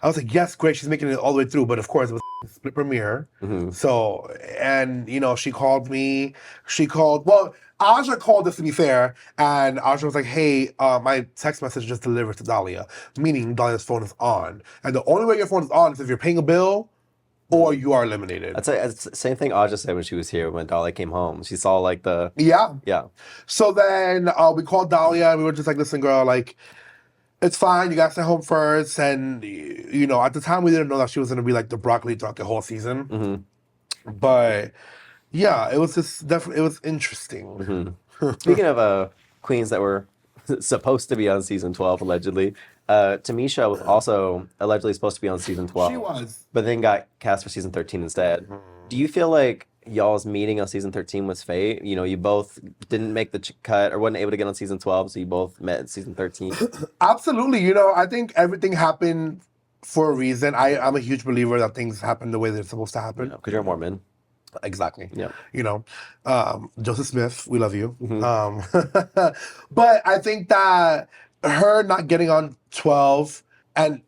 Speaker 3: I was like, yes, great, she's making it all the way through, but of course it was split premiere. So, and she called me, Aja called us, to be fair, and Aja was like, hey, my text message just delivered to Dahlia, meaning Dahlia's phone is on. And the only way your phone is on is if you're paying a bill or you are eliminated.
Speaker 2: I'd say it's the same thing Aja said when she was here when Dahlia came home. She saw like the
Speaker 3: Yeah. So then we called Dahlia and we were just like, listen, girl, like, it's fine. You guys stay home first. And, you know, at the time we didn't know that she was going to be like the broccoli throughout the whole season. But yeah, it was just definitely, it was interesting.
Speaker 2: Speaking of queens that were supposed to be on season 12, allegedly, Tamisha was also allegedly supposed to be on season 12.
Speaker 3: She was.
Speaker 2: But then got cast for season 13 instead. Do you feel like y'all's meeting on season 13 was fate? You know, you both didn't make the cut or wasn't able to get on season 12, so you both met in season 13.
Speaker 3: Absolutely. You know, I think everything happened for a reason. I'm a huge believer that things happen the way they're supposed to happen.
Speaker 2: Because you're a Mormon.
Speaker 3: Exactly.
Speaker 2: Yeah.
Speaker 3: You know, Joseph Smith, we love you. But I think that her not getting on 12 and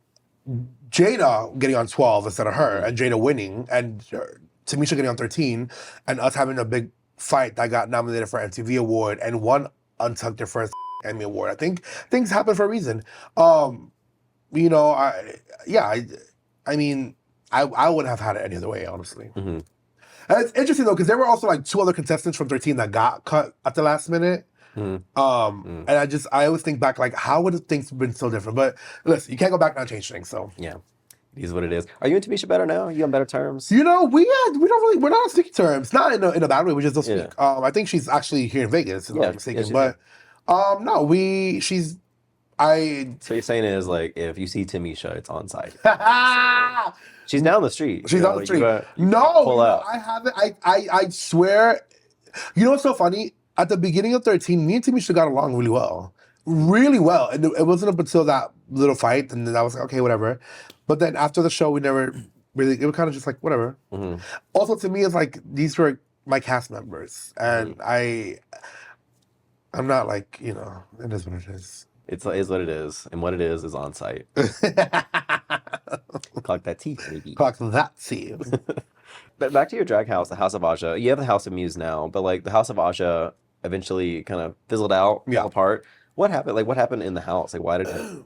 Speaker 3: Jada getting on 12 instead of her and Jada winning and Tamisha getting on 13 and us having a big fight that got nominated for an MTV award and one untucked their first Emmy award. I think things happen for a reason. You know, I mean, I wouldn't have had it any other way, honestly. And it's interesting though, because there were also like 2 other contestants from 13 that got cut at the last minute. And I always think back, like, how would things been so different? But listen, you can't go back and change things, so.
Speaker 2: Yeah. It is what it is. Are you and Tamisha better now? Are you on better terms?
Speaker 3: You know, we're not on sticky terms. Not in a bad way, we just don't speak. I think she's actually here in Vegas, if I'm not mistaken.
Speaker 2: Yeah,
Speaker 3: but no,
Speaker 2: So what you're saying is, like, if you see Tamisha, it's on site. She's down the street.
Speaker 3: She's down the street. Pull out. I haven't. I swear. You know what's so funny? At the beginning of 13, me and Tamisha got along really well. Really well. And it wasn't up until that little fight, and then I was like, okay, whatever. But then after the show, we never really, it was kind of just like, whatever. Also, to me, it's like, these were my cast members. And I'm not like, you know, it is what it is.
Speaker 2: It is what it is. And what it is on site. Clock that T, baby.
Speaker 3: Clock that T.
Speaker 2: But back to your drag house, the House of Aja. You have the House of Muse now, but like the House of Aja eventually kind of fizzled out, fell apart. What happened? Like, what happened in the house? Like, why did it?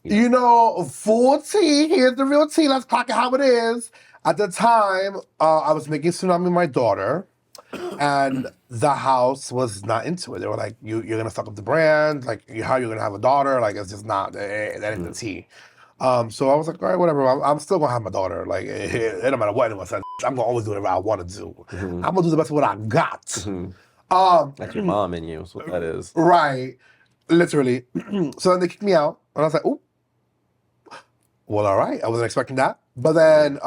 Speaker 3: You know, full tea. Here's the real tea. Let's clock it how it is. At the time, I was making Tsunami my daughter, and the house was not into it. They were like, you're going to fuck up the brand. Like, how you're going to have a daughter? Like, it's just not, that ain't the tea. So I was like, all right, whatever. I'm still going to have my daughter. Like, it don't matter what anyone says. I'm going to always do whatever I want to do. I'm going to do the best of what I got.
Speaker 2: That's your mom in you. That's what that is.
Speaker 3: Right. Literally. So then they kicked me out, and I was like, oh. Well, all right. I wasn't expecting that. But then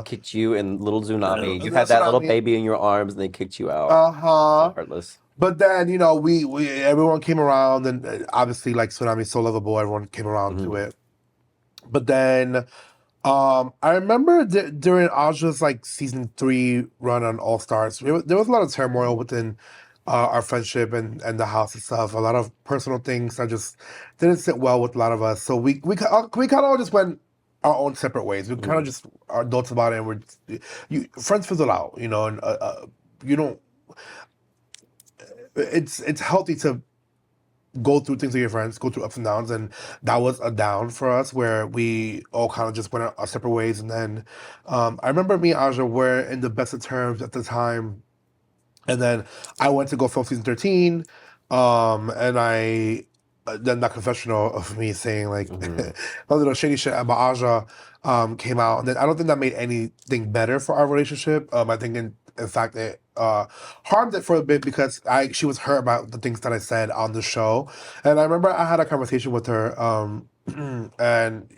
Speaker 2: kicked you and little Tsunami. You had that little baby in your arms and they kicked you out. So heartless.
Speaker 3: But then, you know, we everyone came around, and obviously, like, Tsunami's so lovable, everyone came around to it. But then I remember during Aja's like season 3 run on All Stars, there was a lot of turmoil within our friendship and the house and stuff. A lot of personal things that just didn't sit well with a lot of us. So we kind of all just went our own separate ways. We kind of just are adults about it, and friends fizzle out, you know. And you don't. It's healthy to go through things with your friends, go through ups and downs, and that was a down for us where we all kind of just went our separate ways. And then I remember me and Aja were in the best of terms at the time. And then I went to go film season 13, and then that confessional of me saying like a little shady shit about Aja came out. And then I don't think that made anything better for our relationship. I think in fact it harmed it for a bit because she was hurt about the things that I said on the show. And I remember I had a conversation with her, and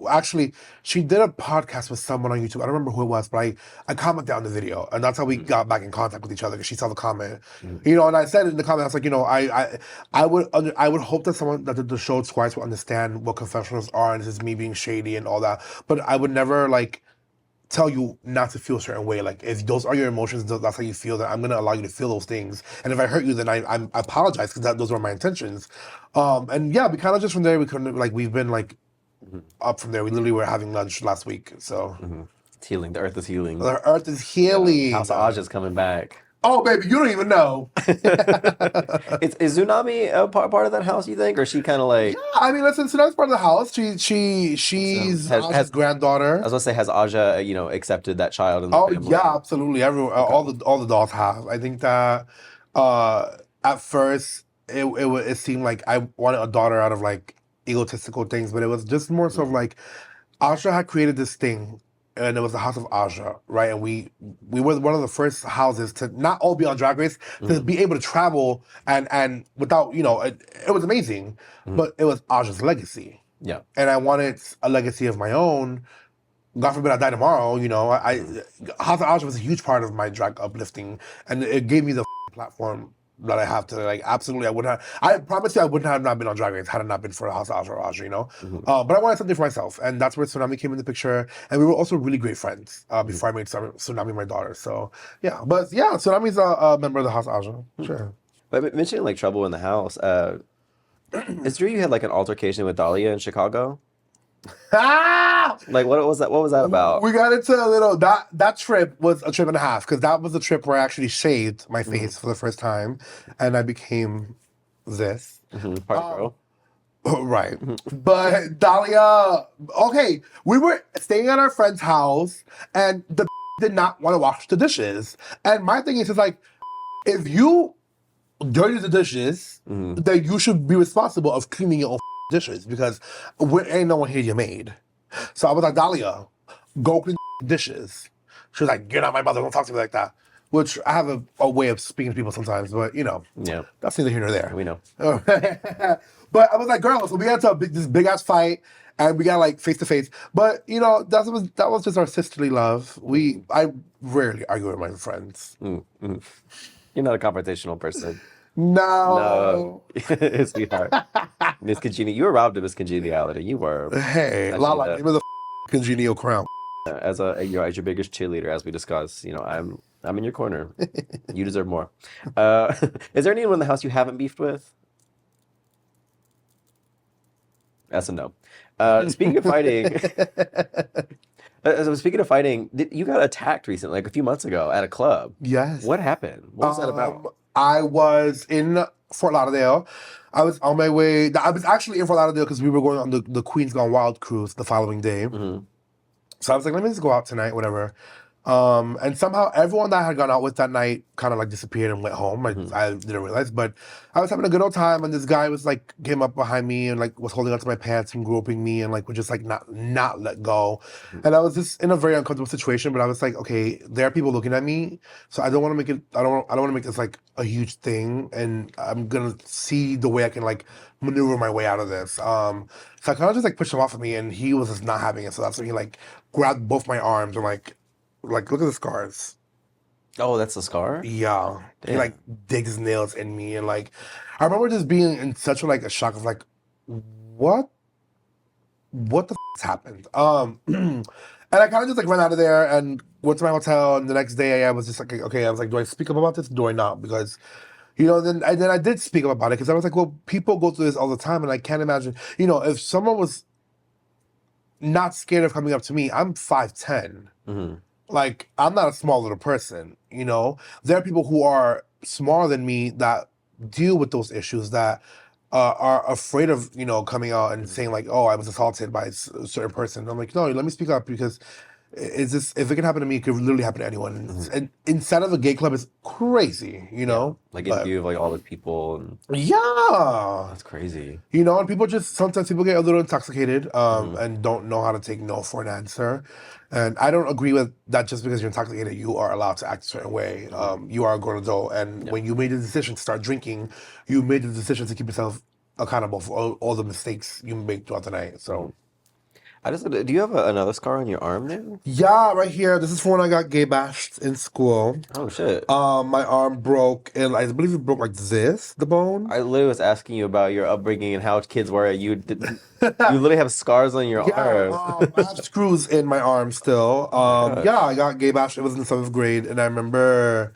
Speaker 3: actually, she did a podcast with someone on YouTube. I don't remember who it was, but I commented on the video, and that's how we got back in contact with each other, because she saw the comment. You know, and I said in the comment, I was like, you know, I would hope that someone that did the show twice would understand what confessionals are, and this is me being shady and all that. But I would never like tell you not to feel a certain way. Like, if those are your emotions, that's how you feel, that I'm gonna allow you to feel those things. And if I hurt you, then I apologize, because those were my intentions. And yeah, we kind of just from there, we've been like up from there. We literally were having lunch last week, so
Speaker 2: It's healing. The earth is healing.
Speaker 3: the earth is healing.
Speaker 2: House of Aja's coming back.
Speaker 3: Oh, baby, you don't even know.
Speaker 2: Is Tsunami a part of that house, you think? Or is she kind of like...
Speaker 3: I mean, listen, so that's part of the house. She's Aja's granddaughter.
Speaker 2: I was going to say, has Aja, accepted that child in the
Speaker 3: Oh
Speaker 2: family?
Speaker 3: yeah, absolutely. Everyone, all the dolls have. I think that at first it seemed like I wanted a daughter out of like egotistical things, but it was just more sort of like Aja had created this thing, and it was the House of Aja, right? And we were one of the first houses to not all be on Drag Race, to be able to travel and without it was amazing, but it was Aja's legacy.
Speaker 2: Yeah.
Speaker 3: And I wanted a legacy of my own. God forbid I die tomorrow, House of Aja was a huge part of my drag uplifting, and it gave me the platform that I have to, like, absolutely, I promise you I wouldn't have not been on Drag Race had it not been for the House of Aja or Aja, but I wanted something for myself, and that's where Tsunami came in the picture, and we were also really great friends before I made Tsunami my daughter, so, yeah, but yeah, Tsunami's a member of the House of Aja, sure.
Speaker 2: But mentioning, like, trouble in the house, it's true you had, like, an altercation with Dahlia in Chicago? Like, what was that? What was that about?
Speaker 3: We got into a little that trip was a trip and a half, because that was the trip where I actually shaved my face for the first time, and I became this.
Speaker 2: Party girl.
Speaker 3: Right. But Dahlia, okay, we were staying at our friend's house, and the did not want to wash the dishes. And my thing is just like, if you dirty the dishes, then you should be responsible of cleaning your own dishes, because ain't no one here you made. So I was like, Dahlia, go clean dishes. She was like, you're not my mother, don't talk to me like that. Which I have a way of speaking to people sometimes, but
Speaker 2: Yeah.
Speaker 3: that's neither here nor there.
Speaker 2: We know.
Speaker 3: But I was like, girl, so we got into this big ass fight, and we got like face to face. But that was just our sisterly love. I rarely argue with my friends.
Speaker 2: You're not a confrontational person.
Speaker 3: No.
Speaker 2: Sweetheart. Miss Congeniality. You were robbed of Miss Congeniality. You were.
Speaker 3: Hey, Lala, give me the congenial crown.
Speaker 2: As your biggest cheerleader, as we discussed, I'm in your corner. You deserve more. Is there anyone in the house you haven't beefed with? Yes and no. Speaking of fighting, you got attacked recently, like a few months ago at a club.
Speaker 3: Yes.
Speaker 2: What happened? What was that about?
Speaker 3: I was in Fort Lauderdale. I was on my way. I was actually in Fort Lauderdale because we were going on the Queens Gone Wild cruise the following day. So I was like, let me just go out tonight, whatever. And somehow everyone that I had gone out with that night kind of like disappeared and went home. I didn't realize, but I was having a good old time, and this guy was like came up behind me and like was holding onto my pants and groping me and like would just like not let go. And I was just in a very uncomfortable situation, but I was like, okay, there are people looking at me, so I don't want to make it. I don't want to make this like a huge thing, and I'm gonna see the way I can like maneuver my way out of this. So I kind of just like pushed him off of me, and he was just not having it. So that's when he like grabbed both my arms and like look at the scars.
Speaker 2: Oh, that's a scar?
Speaker 3: Yeah.
Speaker 2: Damn.
Speaker 3: He like digs his nails in me, and like I remember just being in such a shock of like, what the f happened? And I kind of just like ran out of there and went to my hotel, and the next day I was just like, okay, I was like, do I speak up about this? Do I not? Because then I did speak up about it, because I was like, well, people go through this all the time, and I can't imagine, if someone was not scared of coming up to me, I'm 5'10". Like, I'm not a small little person, There are people who are smaller than me that deal with those issues, that are afraid of, coming out and saying like, oh, I was assaulted by a certain person. I'm like, no, let me speak up, because if it can happen to me, it could literally happen to anyone. And inside of a gay club is crazy,
Speaker 2: Yeah. Like in view of like all the people. And...
Speaker 3: Yeah.
Speaker 2: That's crazy.
Speaker 3: And sometimes people get a little intoxicated and don't know how to take no for an answer. And I don't agree with that. Just because you're intoxicated, you are allowed to act a certain way. You are a grown adult. And when you made the decision to start drinking, you made the decision to keep yourself accountable for all the mistakes you make throughout the night. So...
Speaker 2: do you have another scar on your arm now?
Speaker 3: Yeah, right here. This is for when I got gay bashed in school.
Speaker 2: Oh, shit.
Speaker 3: My arm broke, and I believe it broke like this, the bone.
Speaker 2: I literally was asking you about your upbringing and how kids were. You literally have scars on your arm.
Speaker 3: I have screws in my arm still. Yeah, I got gay bashed. It was in 7th grade, and I remember,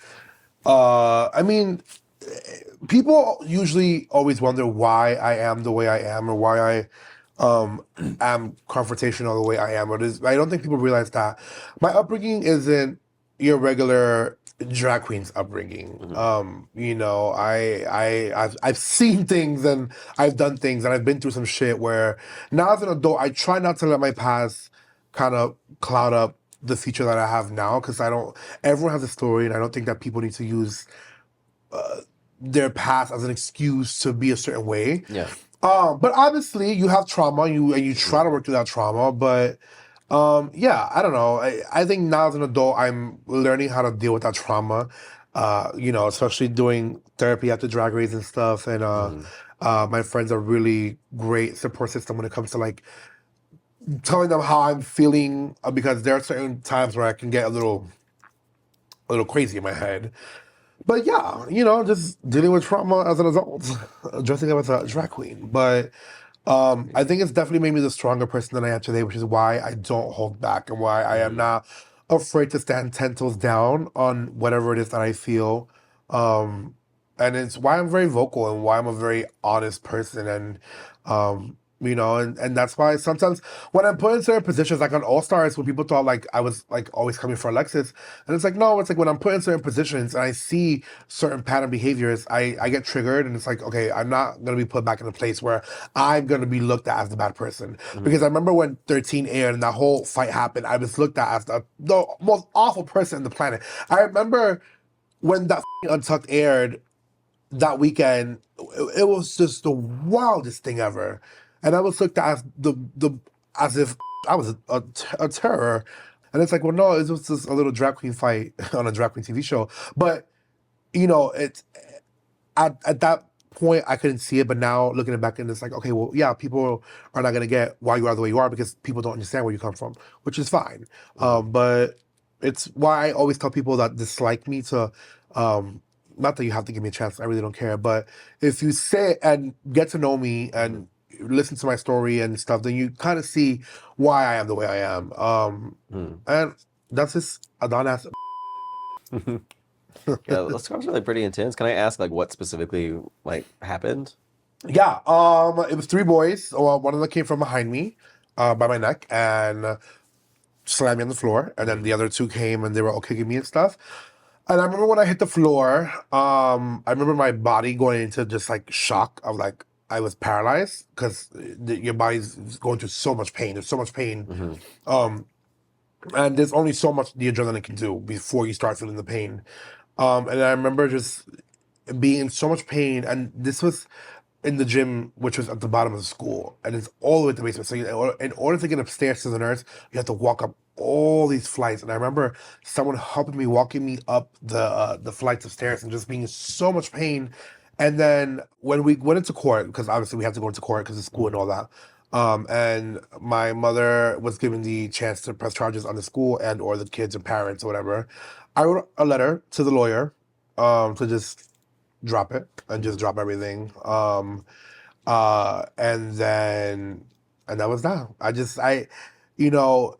Speaker 3: people usually always wonder why I am the way I am, or why I am confrontational the way I am. I don't think people realize that my upbringing isn't your regular drag queen's upbringing.
Speaker 2: Mm-hmm.
Speaker 3: You know, I've seen things and I've done things and I've been through some shit where now as an adult I try not to let my past kind of cloud up the future that I have now, because I don't. Everyone has a story, and I don't think that people need to use their past as an excuse to be a certain way.
Speaker 2: Yeah.
Speaker 3: But obviously you have trauma, and you try to work through that trauma, but yeah, I don't know. I think now as an adult, I'm learning how to deal with that trauma. You know, especially doing therapy after Drag Race and stuff. And my friends are really great support system when it comes to like telling them how I'm feeling, because there are certain times where I can get a little crazy in my head. But yeah, you know, just dealing with trauma as an adult, dressing up as a drag queen. But I think it's definitely made me the stronger person that I am today, which is why I don't hold back and why I am not afraid to stand 10 toes down on whatever it is that I feel. And it's why I'm very vocal and why I'm a very honest person. And, you know, and that's why sometimes when I'm put in certain positions, like on All Stars, when people thought like I was like always coming for Alexis, and it's like, no, it's like when I'm put in certain positions and I see certain pattern behaviors, I get triggered, and it's like, okay, I'm not gonna be put back in a place where I'm gonna be looked at as the bad person. Because I remember when 13 aired and that whole fight happened, I was looked at as the most awful person on the planet. I remember when that Untucked aired that weekend, it was just the wildest thing ever. And I was looked at as as if I was a terror. And it's like, well, no, it was just a little drag queen fight on a drag queen TV show. But you know, it's at that point I couldn't see it, but now looking back, and it's like, okay, well, yeah, people are not gonna get why you are the way you are because people don't understand where you come from, which is fine. But it's why I always tell people that dislike me to, not that you have to give me a chance, I really don't care, but if you sit and get to know me and listen to my story and stuff, then you kind of see why I am the way I am. And that's just Adonis.
Speaker 2: Yeah, this was really pretty intense. Can I ask, like, what specifically like happened?
Speaker 3: Yeah, it was three boys. Well, one of them came from behind me, by my neck, and slammed me on the floor. And then the other two came and they were all kicking me and stuff. And I remember when I hit the floor, I remember my body going into just like shock of like I was paralyzed, because your body's going through so much pain. There's so much pain, and there's only so much the adrenaline can do before you start feeling the pain. And I remember just being in so much pain, and this was in the gym, which was at the bottom of the school, and it's all the way to the basement. So in order to get upstairs to the nurse, you have to walk up all these flights. And I remember someone helping me, walking me up the flights of stairs, and just being in so much pain. And then when we went into court, because obviously we have to go into court because of school and all that, and my mother was given the chance to press charges on the school and or the kids and parents or whatever, I wrote a letter to the lawyer to just drop it and just drop everything. And that was that. You know,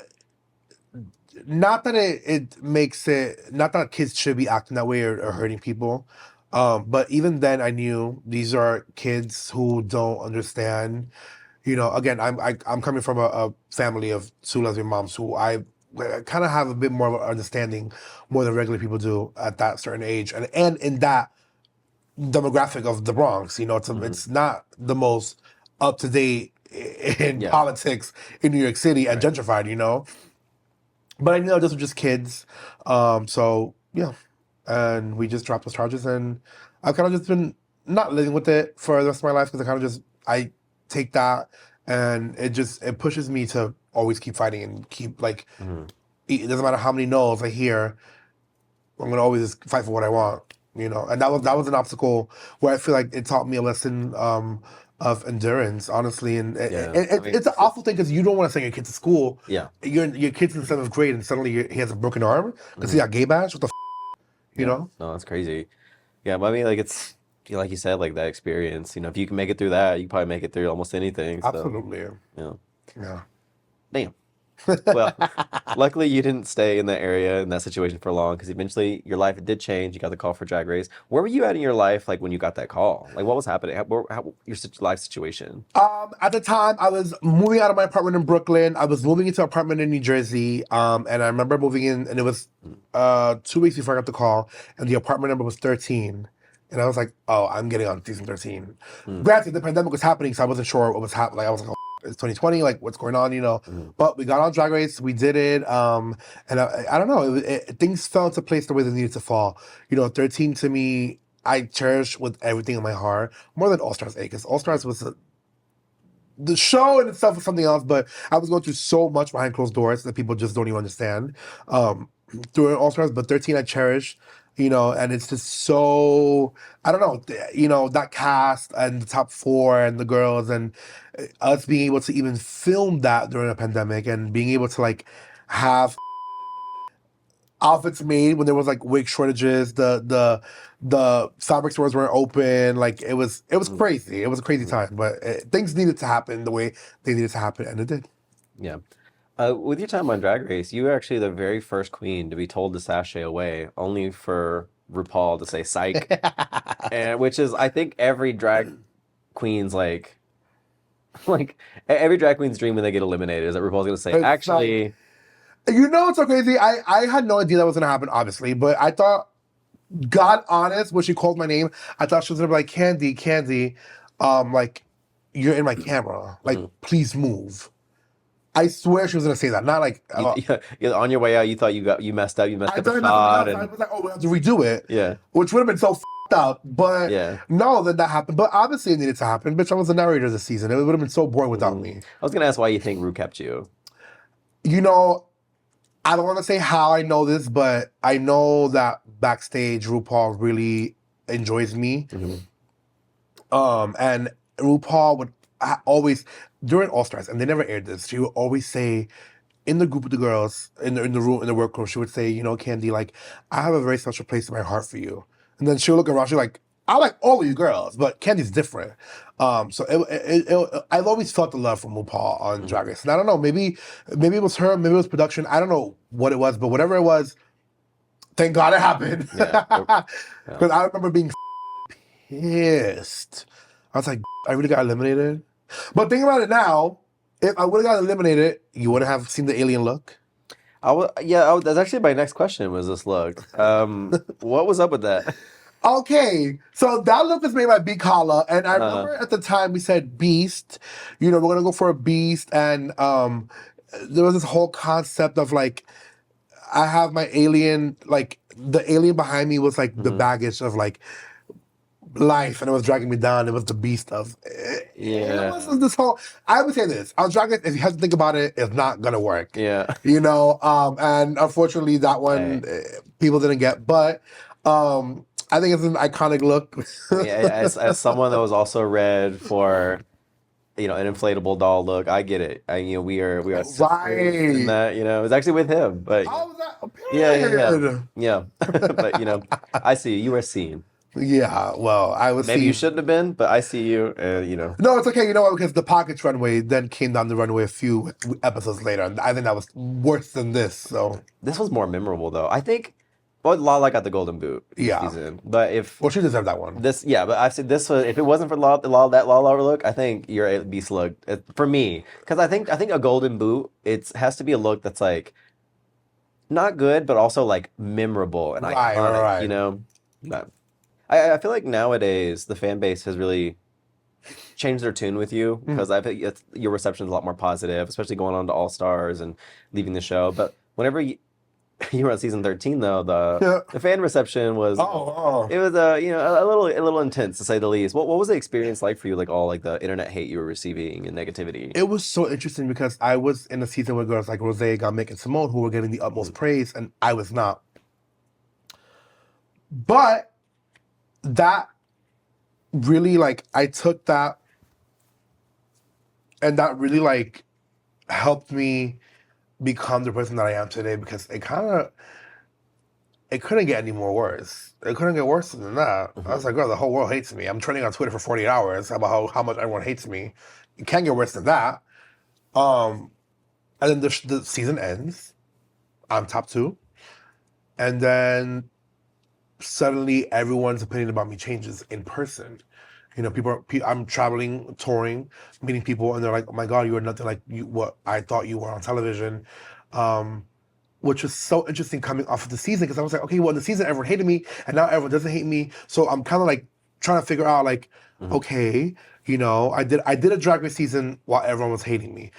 Speaker 3: not that it makes it, not that kids should be acting that way or hurting people. But even then I knew these are kids who don't understand. You know, again, I'm coming from a family of two lesbian moms who I kind of have a bit more of an understanding more than regular people do at that certain age, and in that demographic of the Bronx. You know, it's not the most up to date in politics in New York City and gentrified. You know, but I know those were just kids. So yeah, and we just dropped those charges, and I've kind of just been not living with it for the rest of my life, because I kind of just I take that, and it pushes me to always keep fighting and keep like it doesn't matter how many no's I hear, I'm gonna always just fight for what I want, you know. And that was an obstacle where I feel like it taught me a lesson of endurance, honestly. And it's an awful thing, because you don't want to send your kid to school.
Speaker 2: Yeah,
Speaker 3: your kid's in 7th grade and suddenly he has a broken arm because he got gay bash. What the you know?
Speaker 2: No, that's crazy. Yeah, but I mean, like, it's like you said, like that experience. You know, if you can make it through that, you can probably make it through almost anything. So,
Speaker 3: Absolutely.
Speaker 2: yeah.
Speaker 3: Yeah.
Speaker 2: Damn. Well, Luckily, you didn't stay in that area in that situation for long because eventually your life did change. You got the call for Drag Race. Where were you at in your life, like when you got that call? Like, what was happening? How your life situation?
Speaker 3: At the time, I was moving out of my apartment in Brooklyn. I was moving into an apartment in New Jersey. And I remember moving in, and it was 2 weeks before I got the call, and the apartment number was 13. And I was like, oh, I'm getting on season 13. Granted, the pandemic was happening, so I wasn't sure what was happening. Like, I was like, oh, it's 2020, like, what's going on, you know? But we got on Drag Race, we did it, and I don't know, things fell into place the way they needed to fall. You know, 13 to me, I cherish with everything in my heart, more than All Stars 8, because All Stars was the show in itself was something else, but I was going through so much behind closed doors that people just don't even understand during All Stars. But 13 I cherish, you know, and it's just so, I don't know, you know, that cast and the top four and the girls and us being able to even film that during a pandemic and being able to like have outfits made when there was like wig shortages, the fabric stores weren't open. Like it was crazy. It was a crazy time, but things needed to happen the way they needed to happen, and it did.
Speaker 2: Yeah. With your time on Drag Race, you were actually the very first queen to be told to sashay away, only for RuPaul to say "psych," and which is, I think, every drag queen's like every drag queen's dream when they get eliminated is that RuPaul's gonna say,
Speaker 3: It's
Speaker 2: "Actually."
Speaker 3: You know what's so crazy? I had no idea that was gonna happen, obviously, but I thought, God honest, when she called my name, I thought she was gonna be like, Kandy, like, you're in my camera. Like, please move. I swear she was gonna say that. Not like
Speaker 2: On your way out, you thought you messed up. You messed
Speaker 3: I
Speaker 2: up
Speaker 3: thought
Speaker 2: the
Speaker 3: I
Speaker 2: shot,
Speaker 3: I was like, oh, we have to redo it.
Speaker 2: yeah,
Speaker 3: Which would have been so f***ed up. But
Speaker 2: yeah.
Speaker 3: no, that happened. But obviously it needed to happen. Bitch, I was the narrator this season. It would have been so boring without me.
Speaker 2: I was gonna ask why you think Ru kept you.
Speaker 3: You know, I don't want to say how I know this, but I know that backstage RuPaul really enjoys me. And RuPaul would always, during All Stars, and they never aired this, she would always say, in the group of the girls, in the room, in the workroom, she would say, you know, Kandy, like, I have a very special place in my heart for you. And then she'll look around, she's like, I like all of you girls, but Kandy's different. So I've always felt the love from RuPaul on Drag Race. And I don't know, maybe it was her, maybe it was production. I don't know what it was, but whatever it was, thank God it happened. Because I remember being pissed. I was like, I really got eliminated. But think about it now. If I would have got eliminated, you wouldn't have seen the alien look.
Speaker 2: That's actually my next question was this look. What was up with that?
Speaker 3: Okay, so that look was made by Big Holla, and I remember at the time we said Beast. You know, we're gonna go for a Beast, and there was this whole concept of like, I have my alien, like the alien behind me was like the baggage of like life, and it was dragging me down. It was the Beast of
Speaker 2: Yeah.
Speaker 3: It was this whole. I would say this: on Drag Race, if you have to think about it, it's not gonna work.
Speaker 2: Yeah.
Speaker 3: You know, and unfortunately, that one people didn't get, but. I think it's an iconic look.
Speaker 2: Yeah, as someone that was also red for, you know, an inflatable doll look, I get it. We are sisters in that, you know, it was actually with him, but yeah. But you know, I see you. You were seen.
Speaker 3: Yeah, well, I was.
Speaker 2: Maybe you shouldn't have been, but I see you, and you know.
Speaker 3: No, it's okay. You know what? Because the Pockets runway then came down the runway a few episodes later, and I think that was worse than this. So
Speaker 2: this was more memorable, though. I think. Well, Lala got the golden boot this season, but
Speaker 3: she deserved that one.
Speaker 2: But I've said this was, if it wasn't for that Lala look, I think you're a Beast look for me, because I think a golden boot has to be a look that's like not good, but also like memorable and iconic, you know. But I feel like nowadays the fan base has really changed their tune with you, because I think your reception is a lot more positive, especially going on to All Stars and leaving the show. But whenever you were on season 13, though. The fan reception was it was a little intense, to say the least. What was the experience like for you? Like all like the internet hate you were receiving and negativity.
Speaker 3: It was so interesting because I was in a season with girls like Rose, Gottmik, and Simone who were getting the utmost praise, and I was not. But that really I took that, and that really helped me become the person that I am today, because it couldn't get any more worse. It couldn't get worse than that. I was like, girl, the whole world hates me. I'm trending on Twitter for 48 hours about how much everyone hates me. It can't get worse than that. And then the season ends, I'm top 2. And then suddenly everyone's opinion about me changes in person. You know, I'm traveling, touring, meeting people, and they're like, "Oh my God, you are nothing like what I thought you were on television," which was so interesting coming off of the season because I was like, "Okay, well, in the season everyone hated me, and now everyone doesn't hate me." So I'm kind of like trying to figure out, like, okay, you know, I did a Drag Race season while everyone was hating me.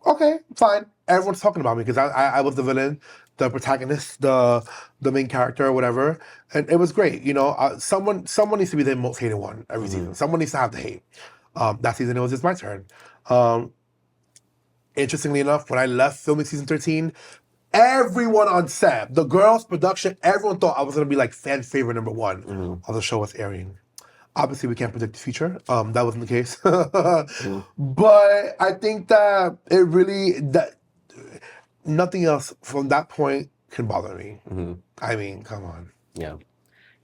Speaker 3: Okay, fine. Everyone's talking about me because I was the villain, the protagonist, the main character, or whatever, and it was great. You know, someone needs to be the most hated one every season. Someone needs to have the hate. That season it was just my turn. Interestingly enough, when I left filming season 13, everyone on set, the girls, production, everyone thought I was gonna be like fan favorite number 1 while the show was airing. Obviously, we can't predict the future. That wasn't the case. But I think that nothing else from that point can bother me. I mean, come on.
Speaker 2: Yeah.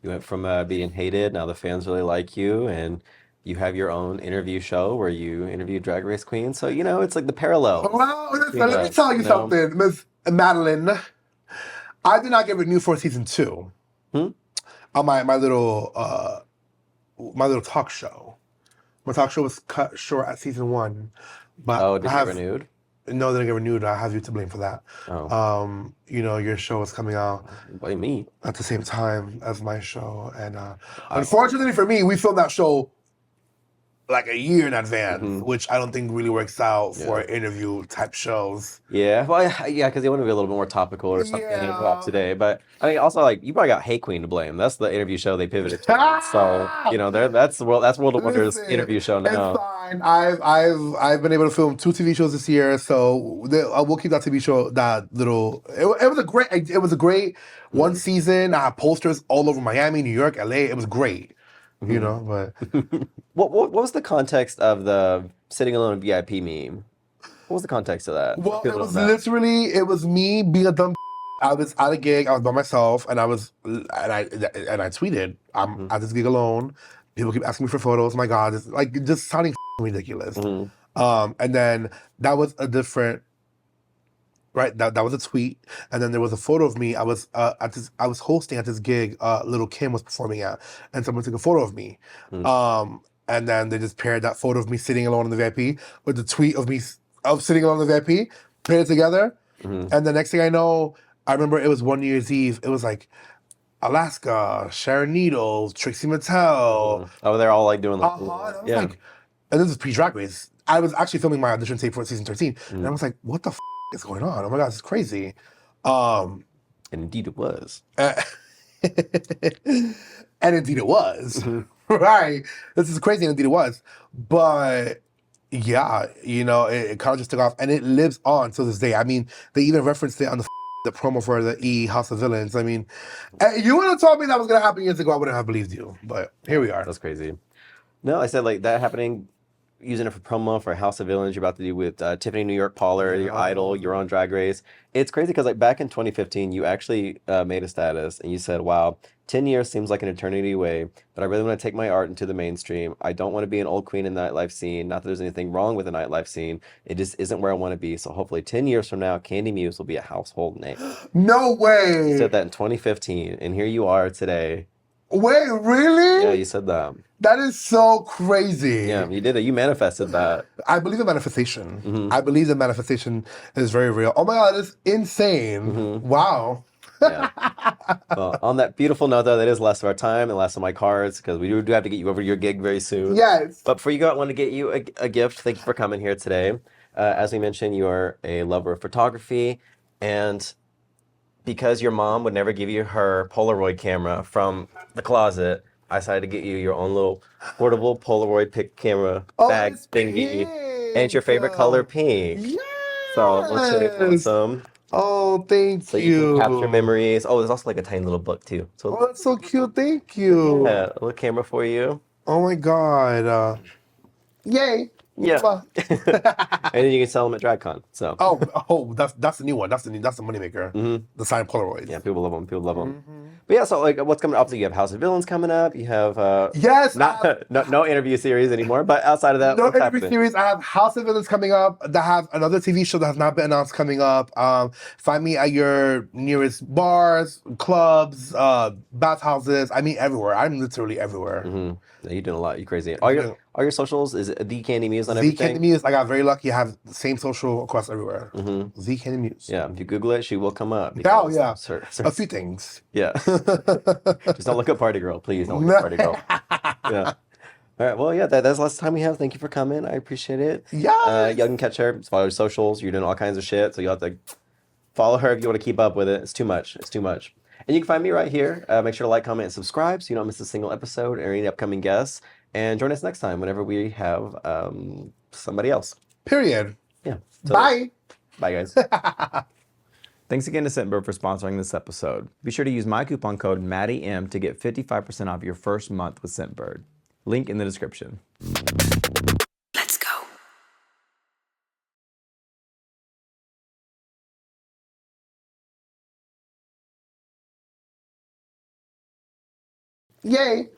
Speaker 2: You went from being hated, now the fans really like you, and you have your own interview show where you interview Drag Race queens. So, you know, it's like the parallel.
Speaker 3: Well, listen, let me tell you something, Miss Madeline. I did not get renewed for season 2 on my little talk show. My talk show was cut short at season 1. But
Speaker 2: Did you get renewed?
Speaker 3: No, they didn't get renewed. I have you to blame for that. You know, your show is coming out
Speaker 2: Blame me.
Speaker 3: at the same time as my show. And unfortunately for me, we filmed that show like a year in advance, which I don't think really works out for interview type shows.
Speaker 2: Yeah, well, yeah, because they want to be a little bit more topical or something about today. But I mean, also like you probably got Hey Queen to blame. That's the interview show they pivoted to. So you know, that's World of Wonder's interview show now.
Speaker 3: It's fine. I've been able to film 2 TV shows this year, so we'll keep that TV show. That little it was a great one season. I had posters all over Miami, New York, LA. It was great. You know, but
Speaker 2: what was the context of the sitting alone VIP meme? What was the context of that?
Speaker 3: Well, it was me being a dumb. I was at a gig. I was by myself, and I tweeted, "I'm at this gig alone. People keep asking me for photos. My God, it's like just sounding ridiculous." And then that was a different. Right, that was a tweet, and then there was a photo of me. I was hosting at this gig. Little Kim was performing at, and someone took a photo of me. And then they just paired that photo of me sitting alone in the VIP with the tweet of me sitting alone in the VIP, paired it together. And the next thing I know, I remember it was one New Year's Eve. It was like Alaska, Sharon Needles, Trixie Mattel.
Speaker 2: Oh, they're all like doing like,
Speaker 3: and this is pre-Drag Race. I was actually filming my audition tape for season 13, and I was like, "What the is going on? Oh my God, this is crazy."
Speaker 2: And indeed it was.
Speaker 3: And indeed it was. Right. This is crazy, and indeed it was. But yeah, you know, it kind of just took off, and it lives on to this day. I mean, they even referenced it on the promo for the House of Villains. I mean, you would have told me that was going to happen years ago, I wouldn't have believed you. But here we are.
Speaker 2: That's crazy. No, I said like that happening, using it for promo for House of Villains you're about to do with Tiffany, New York, Pollard, your idol, you're on Drag Race. It's crazy because like back in 2015, you actually made a status and you said, "Wow, 10 years seems like an eternity away, but I really want to take my art into the mainstream. I don't want to be an old queen in the nightlife scene. Not that there's anything wrong with the nightlife scene. It just isn't where I want to be. So hopefully 10 years from now, Kandy Muse will be a household name."
Speaker 3: No way.
Speaker 2: You said that in 2015, and here you are today.
Speaker 3: Wait, really?
Speaker 2: Yeah, you said that.
Speaker 3: That is so crazy.
Speaker 2: Yeah, you did it. You manifested that.
Speaker 3: I believe in manifestation. I believe that manifestation is very real. Oh my God, it's insane. Wow.
Speaker 2: Yeah. Well, on that beautiful note, though, that is the last of our time and last of my cards because we do have to get you over to your gig very soon.
Speaker 3: Yes.
Speaker 2: But before you go, I want to get you a gift. Thank you for coming here today. As we mentioned, you are a lover of photography, and because your mom would never give you her Polaroid camera from the closet, I decided to get you your own little portable Polaroid pic camera bag thingy. And it's your favorite color, pink.
Speaker 3: Yes.
Speaker 2: So let's show you some.
Speaker 3: Oh, thank
Speaker 2: So you can capture memories. Oh, there's also like a tiny little book too. So
Speaker 3: oh, that's so cute. Thank you.
Speaker 2: yeah, a little camera for you.
Speaker 3: Oh my God. Yay.
Speaker 2: Yeah. And then you can sell them at DragCon. So.
Speaker 3: Oh, that's the new one. That's the moneymaker. The signed Polaroids.
Speaker 2: Yeah, people love them. People love them. But yeah, so like, what's coming up? So you have House of Villains coming up. You have
Speaker 3: Yes,
Speaker 2: not no interview series anymore. But outside of that,
Speaker 3: no
Speaker 2: what's
Speaker 3: interview
Speaker 2: happening?
Speaker 3: series. I have House of Villains coming up. That have another TV show that has not been announced coming up. Find me at your nearest bars, clubs, bathhouses. I mean, everywhere. I'm literally everywhere.
Speaker 2: Yeah, you're doing a lot. You crazy. All your socials is the Kandy Muse on
Speaker 3: Z
Speaker 2: everything.
Speaker 3: Kandy Muse. I got very lucky. I have the same social across everywhere. Z Kandy Muse.
Speaker 2: Yeah, if you Google it, she will come up.
Speaker 3: Oh
Speaker 2: because
Speaker 3: yeah,
Speaker 2: her-
Speaker 3: a few things.
Speaker 2: yeah. Just don't look at Party Girl, please. Don't look at Party Girl. Yeah. All right. Well, yeah, that's the last time we have. Thank you for coming. I appreciate it.
Speaker 3: Yes.
Speaker 2: You can catch her. Follow her socials. You're doing all kinds of shit, so you'll have to follow her if you want to keep up with it. It's too much. It's too much. And you can find me right here. Make sure to like, comment, and subscribe so you don't miss a single episode or any upcoming guests. And join us next time whenever we have somebody else.
Speaker 3: Period.
Speaker 2: Yeah. So,
Speaker 3: Bye.
Speaker 2: Bye, guys.
Speaker 1: Thanks again to Scentbird for sponsoring this episode. Be sure to use my coupon code MADDYM to get 55% off your first month with Scentbird. Link in the description.
Speaker 4: Let's go.
Speaker 3: Yay.